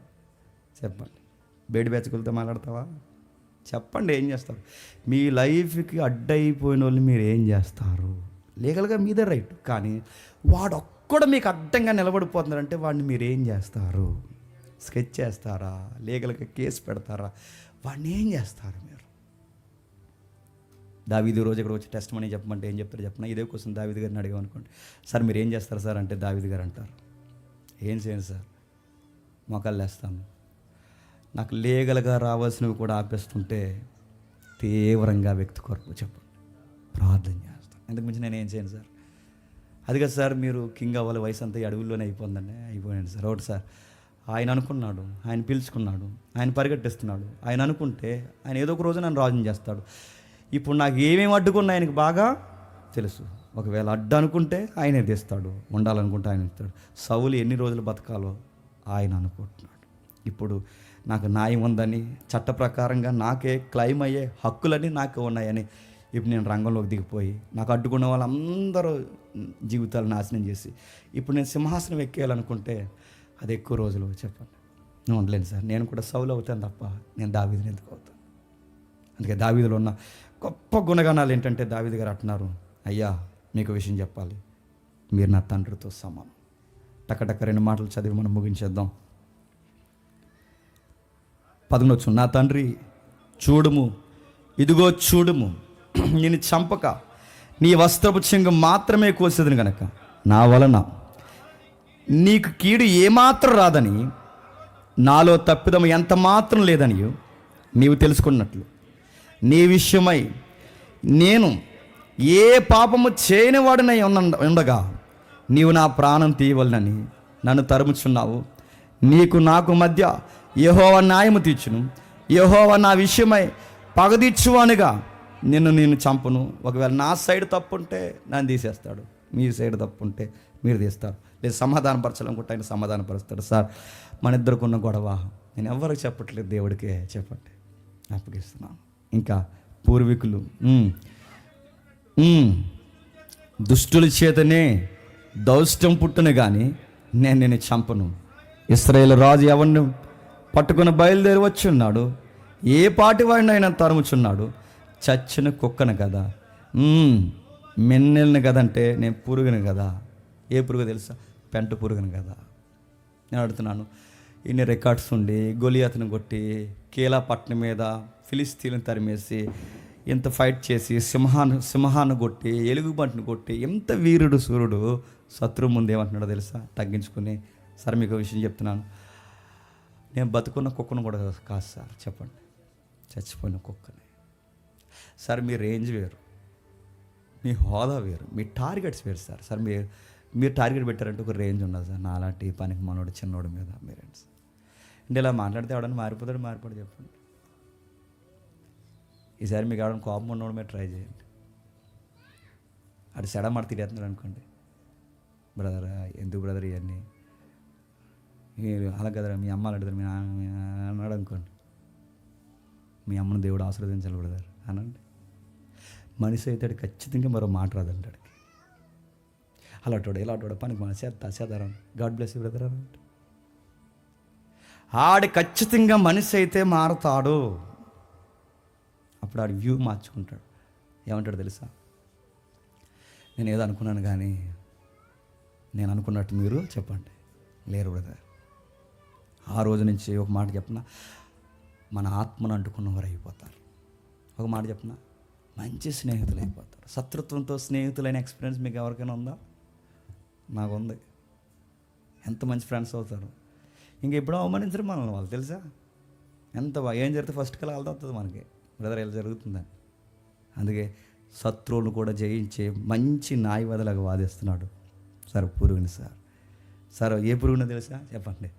చెప్పండి. బేడి బెచ్చకులతో మాట్లాడతావా? చెప్పండి, ఏం చేస్తారు? మీ లైఫ్కి అడ్డైపోయిన వాళ్ళని మీరు ఏం చేస్తారు? లీగల్గా మీదే రైట్, కానీ వాడు ఒక్కడు మీకు అడ్డంగా నిలబడిపోతున్నారంటే వాడిని మీరు ఏం చేస్తారు? స్కెచ్ చేస్తారా? లీగల్గా కేసు పెడతారా? వాడిని ఏం చేస్తారు మీరు? దావీదు రోజు ఇక్కడ వచ్చి టెస్ట్ మనీ చెప్పమంటే ఏం చెప్తారు చెప్పిన? ఇదే కోసం దావీదు గారిని అడిగామనుకోండి, సార్ మీరు ఏం చేస్తారు సార్ అంటే దావీదు గారు అంటారు, ఏం చేయండి సార్, మొక్కలు వేస్తాను, నాకు లీగల్గా రావాల్సినవి కూడా ఆపేస్తుంటే తీవ్రంగా వ్యక్తి కొరకు చెప్పండి ప్రార్థన చేస్తాను, ఎందుకు మించి నేను ఏం చేయను సార్. అది కదా సార్, మీరు కింగ్ అవ్వాలి, వయసు అంతా ఈ అడవుల్లోనే అయిపోయాను సార్. ఒకటి సార్, ఆయన అనుకున్నాడు, ఆయన పిలుచుకున్నాడు, ఆయన పరిగెట్టిస్తున్నాడు, ఆయన అనుకుంటే ఆయన ఏదో ఒక రోజు నన్ను రాజుని చేస్తాడు. ఇప్పుడు నాకు ఏమేమి అడ్డుకున్నా ఆయనకు బాగా తెలుసు. ఒకవేళ అడ్డు అనుకుంటే ఆయనే తీస్తాడు, ఉండాలనుకుంటే ఆయన ఇస్తాడు. సౌలు ఎన్ని రోజులు బతకాలో ఆయన అనుకుంటున్నాడు. ఇప్పుడు నాకు న్యాయం ఉందని, చట్ట ప్రకారంగా నాకే క్లెయిమ్ అయ్యే హక్కులన్నీ నాకు ఉన్నాయని ఇప్పుడు నేను రంగంలోకి దిగిపోయి నాకు అడ్డుకున్న వాళ్ళందరూ జీవితాలు నాశనం చేసి ఇప్పుడు నేను సింహాసనం ఎక్కేయాలనుకుంటే అది ఎక్కువ రోజులు చెప్పండి. నేను ఉండలేను సార్, నేను కూడా సౌలు అవుతాను తప్ప నేను దావీదుని ఎందుకు అవుతాను? అందుకే దావీదులో ఉన్న గొప్ప గుణగణాలు ఏంటంటే దావీదు గారు అంటున్నారు, అయ్యా మీకు విషయం చెప్పాలి, మీరు నా తండ్రితో సమానం. టక్కటక్క 2 మాటలు చదివి మనం ముగించేద్దాం. 11 నా తండ్రి చూడుము, ఇదిగో చూడుము, నేను చంపక నీ వస్త్రపు చెంగు మాత్రమే కోసేదని గనక నా వలన నీకు కీడు ఏమాత్రం రాదని, నాలో తప్పిదం ఎంత మాత్రం లేదని నీవు తెలుసుకున్నట్లు నీ విషయమై నేను ఏ పాపము చేయని వాడినై ఉండగా నీవు నా ప్రాణం తీయవలనని నన్ను తరుముచున్నావు. నీకు నాకు మధ్య యెహోవా న్యాయము తీర్చును, యెహోవా నా విషయమై పగదీర్చువానుగా నేను చంపును. ఒకవేళ నా సైడ్ తప్పు ఉంటే నన్ను తీసేస్తాడు, మీ సైడ్ తప్పు ఉంటే మీరు తీస్తారు. లేదు సమాధానపరచాలనుకుంటే ఆయన సమాధానపరుస్తాడు. సార్ మన ఇద్దరికున్న గొడవ నేను ఎవరికి చెప్పట్లేదు, దేవుడికే చెప్పండి, అప్పగిస్తున్నాను. ఇంకా పూర్వీకులు దుష్టుల చేతనే దౌష్టం పుట్టును కానీ నేను చంపను. ఇశ్రాయేలు రాజు ఎవరిని పట్టుకుని బయలుదేరి వచ్చి ఉన్నాడు, ఏ పాటి వాడిని ఆయన తరుముచున్నాడు. చచ్చిన కుక్కను కదా, మెన్నెలను కదంటే నేను పురుగును కదా. ఏ పురుగు తెలుసా? పెంట పురుగును కదా. నేను అడుగుతున్నాను, ఇన్ని రికార్డ్స్ ఉండి గొలియాతును కొట్టి కీలాపట్నం మీద ఫిలిస్తీన్లను తరిమేసి ఎంత ఫైట్ చేసి సింహాన్ని కొట్టి ఎలుగుబంటిని కొట్టి ఎంత వీరుడు సూర్యుడు శత్రువు ముందు ఏమంటున్నాడో తెలుసా? తగ్గించుకుని, సార్ మీకు విషయం చెప్తున్నాను, నేను బతుకున్న కుక్కను కూడా కాదు సార్ చెప్పండి, చచ్చిపోయిన కుక్కని. సార్ మీ రేంజ్ వేరు, మీ హోదా వేరు, మీ టార్గెట్స్ వేరు సార్. సార్ మీరు టార్గెట్ పెట్టారంటే ఒక రేంజ్ ఉన్నది సార్. నాలాంటి పనికి మనోడు చిన్నోడు మీద మీరేంటి సార్ అంటే ఇలా మాట్లాడితే ఎవడన్నా మారిపోతాడు చెప్పండి. ఈసారి మీకు ఎవడన్నా కోపం ఉన్నోడు మీద ట్రై చేయండి. అటు సెడ మాట తిరిగేస్తున్నాడు అనుకోండి, బ్రదర్ ఎందుకు బ్రదర్ ఇవన్నీ మీరు అలా కదరా, మీ అమ్మ అడుగుతారు, మీ అన్నాడు అనుకోండి, మీ అమ్మను దేవుడు ఆశీర్వదించాలి బ్రదర్ అనండి. మనిషి అయితే ఖచ్చితంగా మరో మాట రాదంటాడు. అలాంటి ఇలాంటి పనికి మన చేద్దాం గాడ్ బ్లెస్ యు బ్రదర్ అన్నట్టు. ఆడు ఖచ్చితంగా మనిషి అయితే మారుతాడు. అప్పుడు ఆడు వ్యూ మార్చుకుంటాడు. ఏమంటాడు తెలుసా? నేను ఏదో అనుకున్నాను కానీ నేను అనుకున్నట్టు మీరు చెప్పండి లేరు బ్రదర్. ఆ రోజు నుంచి ఒక మాట చెప్పిన, మన ఆత్మను అంటుకున్నవారు అయిపోతారు. ఒక మాట చెప్పిన, మంచి స్నేహితులు అయిపోతారు. శత్రుత్వంతో స్నేహితులైన ఎక్స్పీరియన్స్ మీకు ఎవరికైనా ఉందా? నాకు ఉంది. ఎంత మంచి ఫ్రెండ్స్ అవుతారు. ఇంకెప్పుడో అవమానించరు మనల్ని వాళ్ళు, తెలుసా? ఎంత ఏం జరిగితే ఫస్ట్ కల్లా వాళ్ళతో వస్తుంది మనకి, బ్రదర్ ఇలా జరుగుతుందని. అందుకే శత్రువులు కూడా జయించే మంచి న్యాయవాదిలాగా వాదిస్తున్నాడు సార్ పురుగుని. సార్ ఏ పురుగునో తెలుసా చెప్పండి?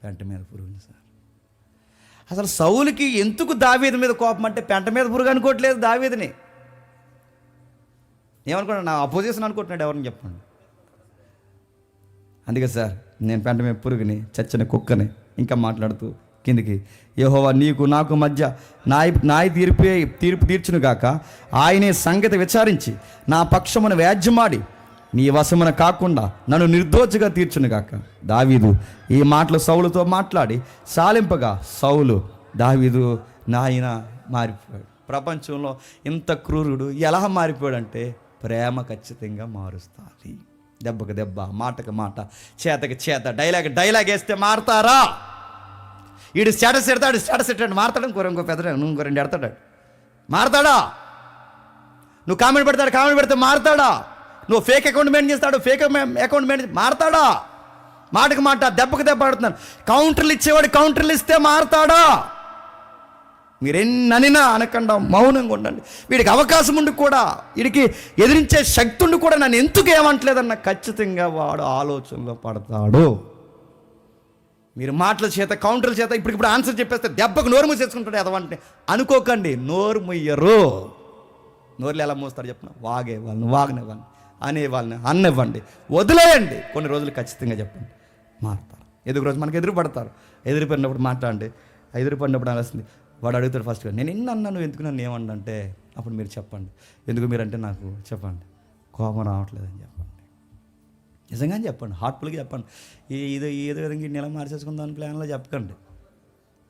పెంట మీద పురుగుని సార్. అసలు సౌలుకి ఎందుకు దావీదు మీద కోపం అంటే పెంట మీద పురుగు అనుకోవట్లేదు దావీదుని. ఏమనుకున్నాడు? నా అపోజిషన్ అనుకుంటున్నాడు. ఎవరిని చెప్పండి? అందుకే సార్ నేను పెంట మీద పురుగుని, చచ్చిన కుక్కని. ఇంకా మాట్లాడుతూ కిందికి, యెహోవా నీకు నాకు మధ్య న్యాయ తీర్పు తీర్చును గాక. ఆయనే సంగతి విచారించి నా పక్షమును వ్యాజ్యమాడి నీ వశమున కాకుండా నన్ను నిర్దోషిగా తీర్చును గాక. దావీదు ఈ మాటలు సౌలుతో మాట్లాడి సాలింపగా సౌలు దావీదు నాయన మారిపోయాడు. ప్రపంచంలో ఇంత క్రూరుడు ఎలా మారిపోయాడంటే ప్రేమ ఖచ్చితంగా మారుస్తుంది. దెబ్బకు దెబ్బ, మాటకు మాట, చేతకి చేత, డైలాగ్ వేస్తే మారతారా? వీడు స్టేటస్ ఎడతాడు, స్టేటస్ ఎట్టాడు మారతాడు, ఇంకో పెద్ద ఇంకో రెండు ఎడతాడు, మారతాడా? నువ్వు కామెంట్ పెడితే మారతాడా? నువ్వు ఫేక్ అకౌంట్ మెయింటైన్ చేస్తాడు, ఫేక్ అకౌంట్ మెయింటైన్ మారతాడా? మాటకు మాట, దెబ్బకు దెబ్బ ఆడుతున్నాను. కౌంటర్లు ఇచ్చేవాడు కౌంటర్లు ఇస్తే మారతాడా? మీరెన్ననినా అనకుండా మౌనంగా ఉండండి. వీడికి అవకాశం ఉండి కూడా, వీడికి ఎదిరించే శక్తి ఉండి కూడా నన్ను ఎందుకు ఏమంటలేదన్న ఖచ్చితంగా వాడు ఆలోచనలో పడతాడు. మీరు మాటల చేత, కౌంటర్ల చేత ఇప్పుడు ఆన్సర్ చెప్పేస్తే దెబ్బకు నోరు మూసేసుకుంటాడు ఎదవంటే అనుకోకండి. నోరు ముయ్యరు. నోరులు ఎలా మూస్తారు చెప్పిన? వాగే వాళ్ళని వాగనివ్వండి, అనే వాళ్ళని అన్నివ్వండి, వదిలేయండి. కొన్ని రోజులు ఖచ్చితంగా చెప్పండి మారుతారు. రోజు మనకు ఎదురుపడినప్పుడు మాట్లాడండి. ఎదురుపడినప్పుడు అనిస్తుంది. వాడు అడుగుతాడు ఫస్ట్గా, నేను ఎన్ని అన్నా, నువ్వు ఎందుకు నన్ను ఏమన్నా అప్పుడు మీరు చెప్పండి, ఎందుకు మీరంటే నాకు చెప్పండి కోపం రావట్లేదని చెప్పండి. నిజంగానే చెప్పండి, హార్ట్ఫుల్గా చెప్పండి. ఏదో విధంగా నెల మార్చేసుకుందాం ప్లాన్లో చెప్పకండి.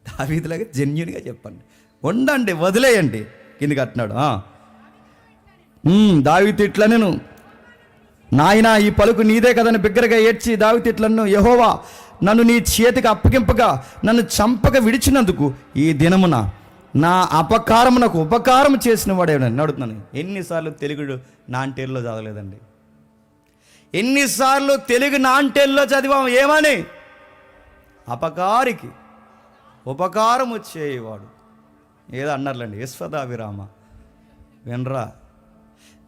దావీదులాగా జెన్యూన్గా చెప్పండి. ఉండండి, వదిలేయండి. కిందికి అంటున్నాడు, దావీదు ఇట్లా నేను నాయన ఈ పలుకు నీదే కదని బిగ్గరగా ఏడ్చి దావీదు ఇట్లను, యెహోవా నన్ను నీ చేతికి అప్పగింపగా నన్ను చంపక విడిచినందుకు ఈ దినమున నా అపకారమునకు ఉపకారం చేసిన వాడేనని అడుగుతున్నాను. ఎన్నిసార్లు తెలుగు నాంటేల్లో చదవలేదండి? ఎన్నిసార్లు తెలుగు నాంటేల్లో చదివాం? ఏమని? అపకారికి ఉపకారం వచ్చేవాడు. ఏదో అన్నారులేండి, విశ్వదాభిరామ వినరా?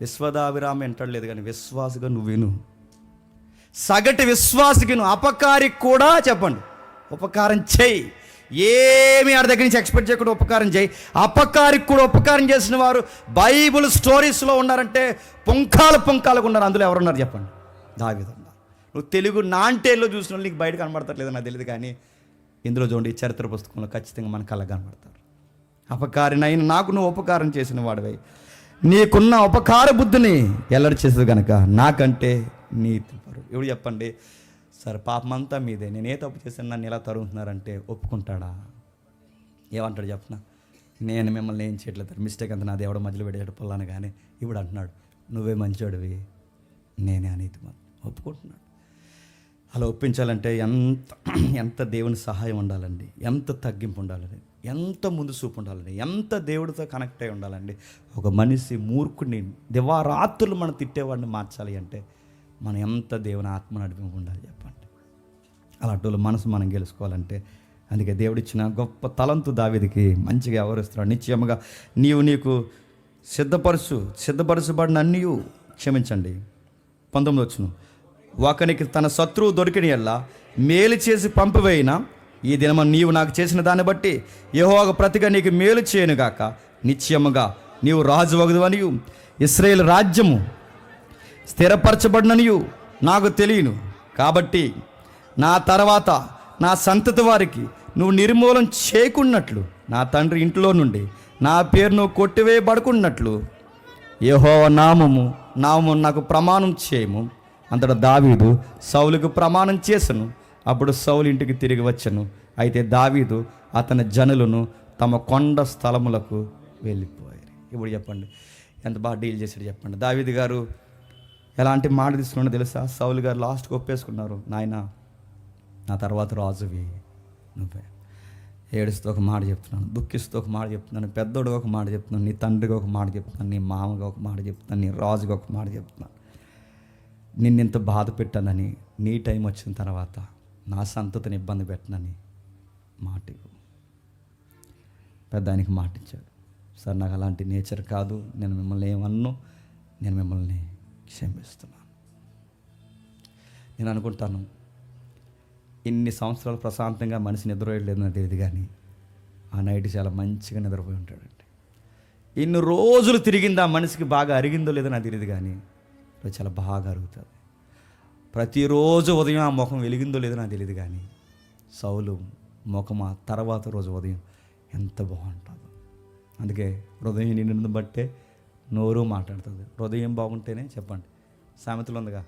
విశ్వదాభిరామ వింటలేదు కానీ విశ్వాసగా నువ్వు విను. సగటు విశ్వాసకి నువ్వు అపకారికి కూడా చెప్పండి ఉపకారం చేయి. ఏమి ఆడ దగ్గర నుంచి ఎక్స్పెక్ట్ చేయకుండా ఉపకారం చేయి. అపకారికి కూడా ఉపకారం చేసిన వారు బైబుల్ స్టోరీస్లో ఉన్నారంటే పుంఖాలుగా ఉన్నారు. అందులో ఎవరున్నారు చెప్పండి? దావీదు ఉన్నారు. నువ్వు తెలుగు నాంటేల్లో చూసిన నీకు బయట కనబడతలేదు నాకు తెలియదు, కానీ ఇందులో చూడండి, చరిత్ర పుస్తకంలో ఖచ్చితంగా మనకు అలా కనబడతారు. అపకారినైనా నాకు నువ్వు ఉపకారం చేసిన వాడివై నీకున్న ఉపకార బుద్ధిని ఎల్లడి చేసేది కనుక నాకంటే నీతి పరుడు. ఎవడు చెప్పండి? సరే పాపమంతా మీదే, నేను ఏ తప్పు చేశాను, నన్ను ఎలా తరుగుతున్నారంటే ఒప్పుకుంటాడా? ఏమంటాడు చెప్పనా? నేను మిమ్మల్ని ఏం చేయట్లేదు, మిస్టేక్ అంతా నా దేవుడు మధ్యలో పెట్టేటప్పుడు పొల్లాను. కానీ ఇప్పుడు అంటున్నాడు, నువ్వే మంచోడివి, నేనే అనీతి. ఒప్పుకుంటున్నాడు. అలా ఒప్పించాలంటే ఎంత దేవుని సహాయం ఉండాలండి, ఎంత తగ్గింపు ఉండాలండి, ఎంత ముందు చూపు ఉండాలండి, ఎంత దేవుడితో కనెక్ట్ అయి ఉండాలండి. ఒక మనిషి మూర్ఖుడిని దివారాత్రులు మనం తిట్టేవాడిని మార్చాలి అంటే మనం ఎంత దేవుని ఆత్మ నడిపింపు ఉండాలి చెప్పండి. అలాంటి మనసు మనం గెలుచుకోవాలంటే అందుకే దేవుడిచ్చిన గొప్ప తలంతు దావీదుకి మంచిగా వ్యవహరిస్తున్నాడు. నిశ్చయముగా నీకు సిద్ధపరచబడిన అన్నీ క్షమించండి. 19 వచ్చును, ఒకనికి తన శత్రువు దొరికిన ఎల్లా మేలు చేసి పంపివేయిన ఈ దినమ నీవు నాకు చేసిన దాన్ని బట్టి యెహోవాకు ప్రతిగా నీకు మేలు చేయనుగాక. నిశ్చయముగా నీవు రాజు వగదువనియు ఇశ్రాయేలు రాజ్యము స్థిరపరచబడిననియు నాకు తెలియను. కాబట్టి నా తర్వాత నా సంతతి వారికి నువ్వు నిర్మూలన చేయకున్నట్లు, నా తండ్రి ఇంట్లో నుండి నా పేరు నువ్వు కొట్టివేయబడుకున్నట్లు యెహోవా నామము నాకు ప్రమాణం చేయము. అంతటా దావీదు సౌలుకు ప్రమాణం చేసను. అప్పుడు సౌలు ఇంటికి తిరిగి వచ్చను. అయితే దావీదు అతని జనులను తమ కొండ స్థలములకు వెళ్ళిపోయారు. ఇప్పుడు చెప్పండి ఎంత బాగా డీల్ చేశాడు చెప్పండి. దావీదు గారు ఎలాంటి మాట తీసుకున్నాడో తెలుసా? సౌలు గారు లాస్ట్కి ఒప్పేసుకున్నారు, నాయన నా తర్వాత రాజువి నువ్వే. ఏడుస్తూ ఒక మాట చెప్తున్నాను, దుఃఖిస్తూ ఒక మాట చెప్తున్నాను, పెద్దోడుగా ఒక మాట చెప్తున్నాను, నీ తండ్రిగా ఒక మాట చెప్తున్నాను, నీ మామగా ఒక మాట చెప్తున్నాను, నీ రాజుగా ఒక మాట చెప్తున్నాను. నిన్నెంత బాధ పెట్టానని, నీ టైం వచ్చిన తర్వాత నా సంతతిని ఇబ్బంది పెట్టనని మాట పెద్ద ఆయనకి మాట ఇచ్చాడు. సార్ నాకు అలాంటి నేచర్ కాదు, నేను మిమ్మల్ని ఏమన్ను, నేను మిమ్మల్ని క్షమిస్తున్నాను. నేను అనుకుంటాను ఇన్ని సంవత్సరాలు ప్రశాంతంగా మనిషి నిద్రపోయలేదు నాకు తెలియదు, కానీ ఆ నైట్ చాలా మంచిగా నిద్రపోయి ఉంటాడండి. ఇన్ని రోజులు తిరిగింది ఆ మనిషికి బాగా అరిగిందో లేదో నాకు తెలియదు, కానీ చాలా బాగా అరుగుతుంది. ప్రతిరోజు ఉదయం ఆ ముఖం వెలిగిందో లేదో నాకు తెలియదు, కానీ సౌలు ముఖం ఆ తర్వాత రోజు ఉదయం ఎంత బాగుంటుందో. అందుకే హృదయం నిండిన బట్టే నోరు మాట్లాడుతుంది. హృదయం బాగుంటేనే చెప్పండి సామెతలు ఉందిగా,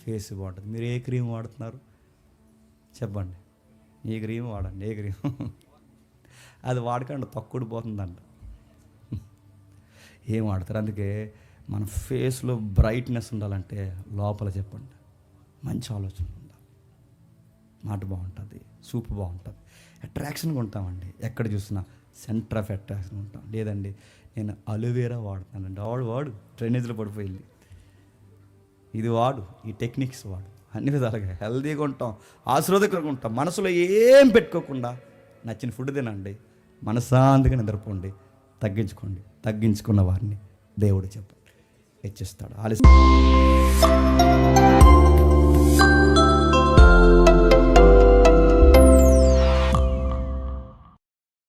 ఫేస్ బాగుంటుంది. మీరు ఏ క్రీమ్ వాడుతున్నారు చెప్పండి? ఏ క్రీమ్ వాడండి, ఏ క్రీమ్ అది వాడకండి, తక్కువడిపోతుందంట. ఏం వాడతారు? అందుకే మన ఫేస్లో బ్రైట్నెస్ ఉండాలంటే లోపల చెప్పండి మంచి ఆలోచన ఉండాలి, మాట బాగుంటుంది, సూప్ బాగుంటుంది, అట్రాక్షన్గా ఉంటామండి. ఎక్కడ చూసినా సెంటర్ ఆఫ్ అట్రాక్షన్ ఉంటాం. లేదండి నేను అలోవేరా వాడుతానండి, వాడు డ్రైనేజ్లో పడిపోయింది, ఇది వాడు, ఈ టెక్నిక్స్ వాడు, అన్ని విధాలుగా హెల్తీగా ఉంటాం, ఆశీర్వాదకరంగా ఉంటాం. మనసులో ఏం పెట్టుకోకుండా నచ్చిన ఫుడ్ తినండి, మనశాంతిగా నిద్రపోండి, తగ్గించుకోండి. తగ్గించుకున్న వారిని దేవుడు చెప్పండి హెచ్చిస్తాడు. ఆలస్యం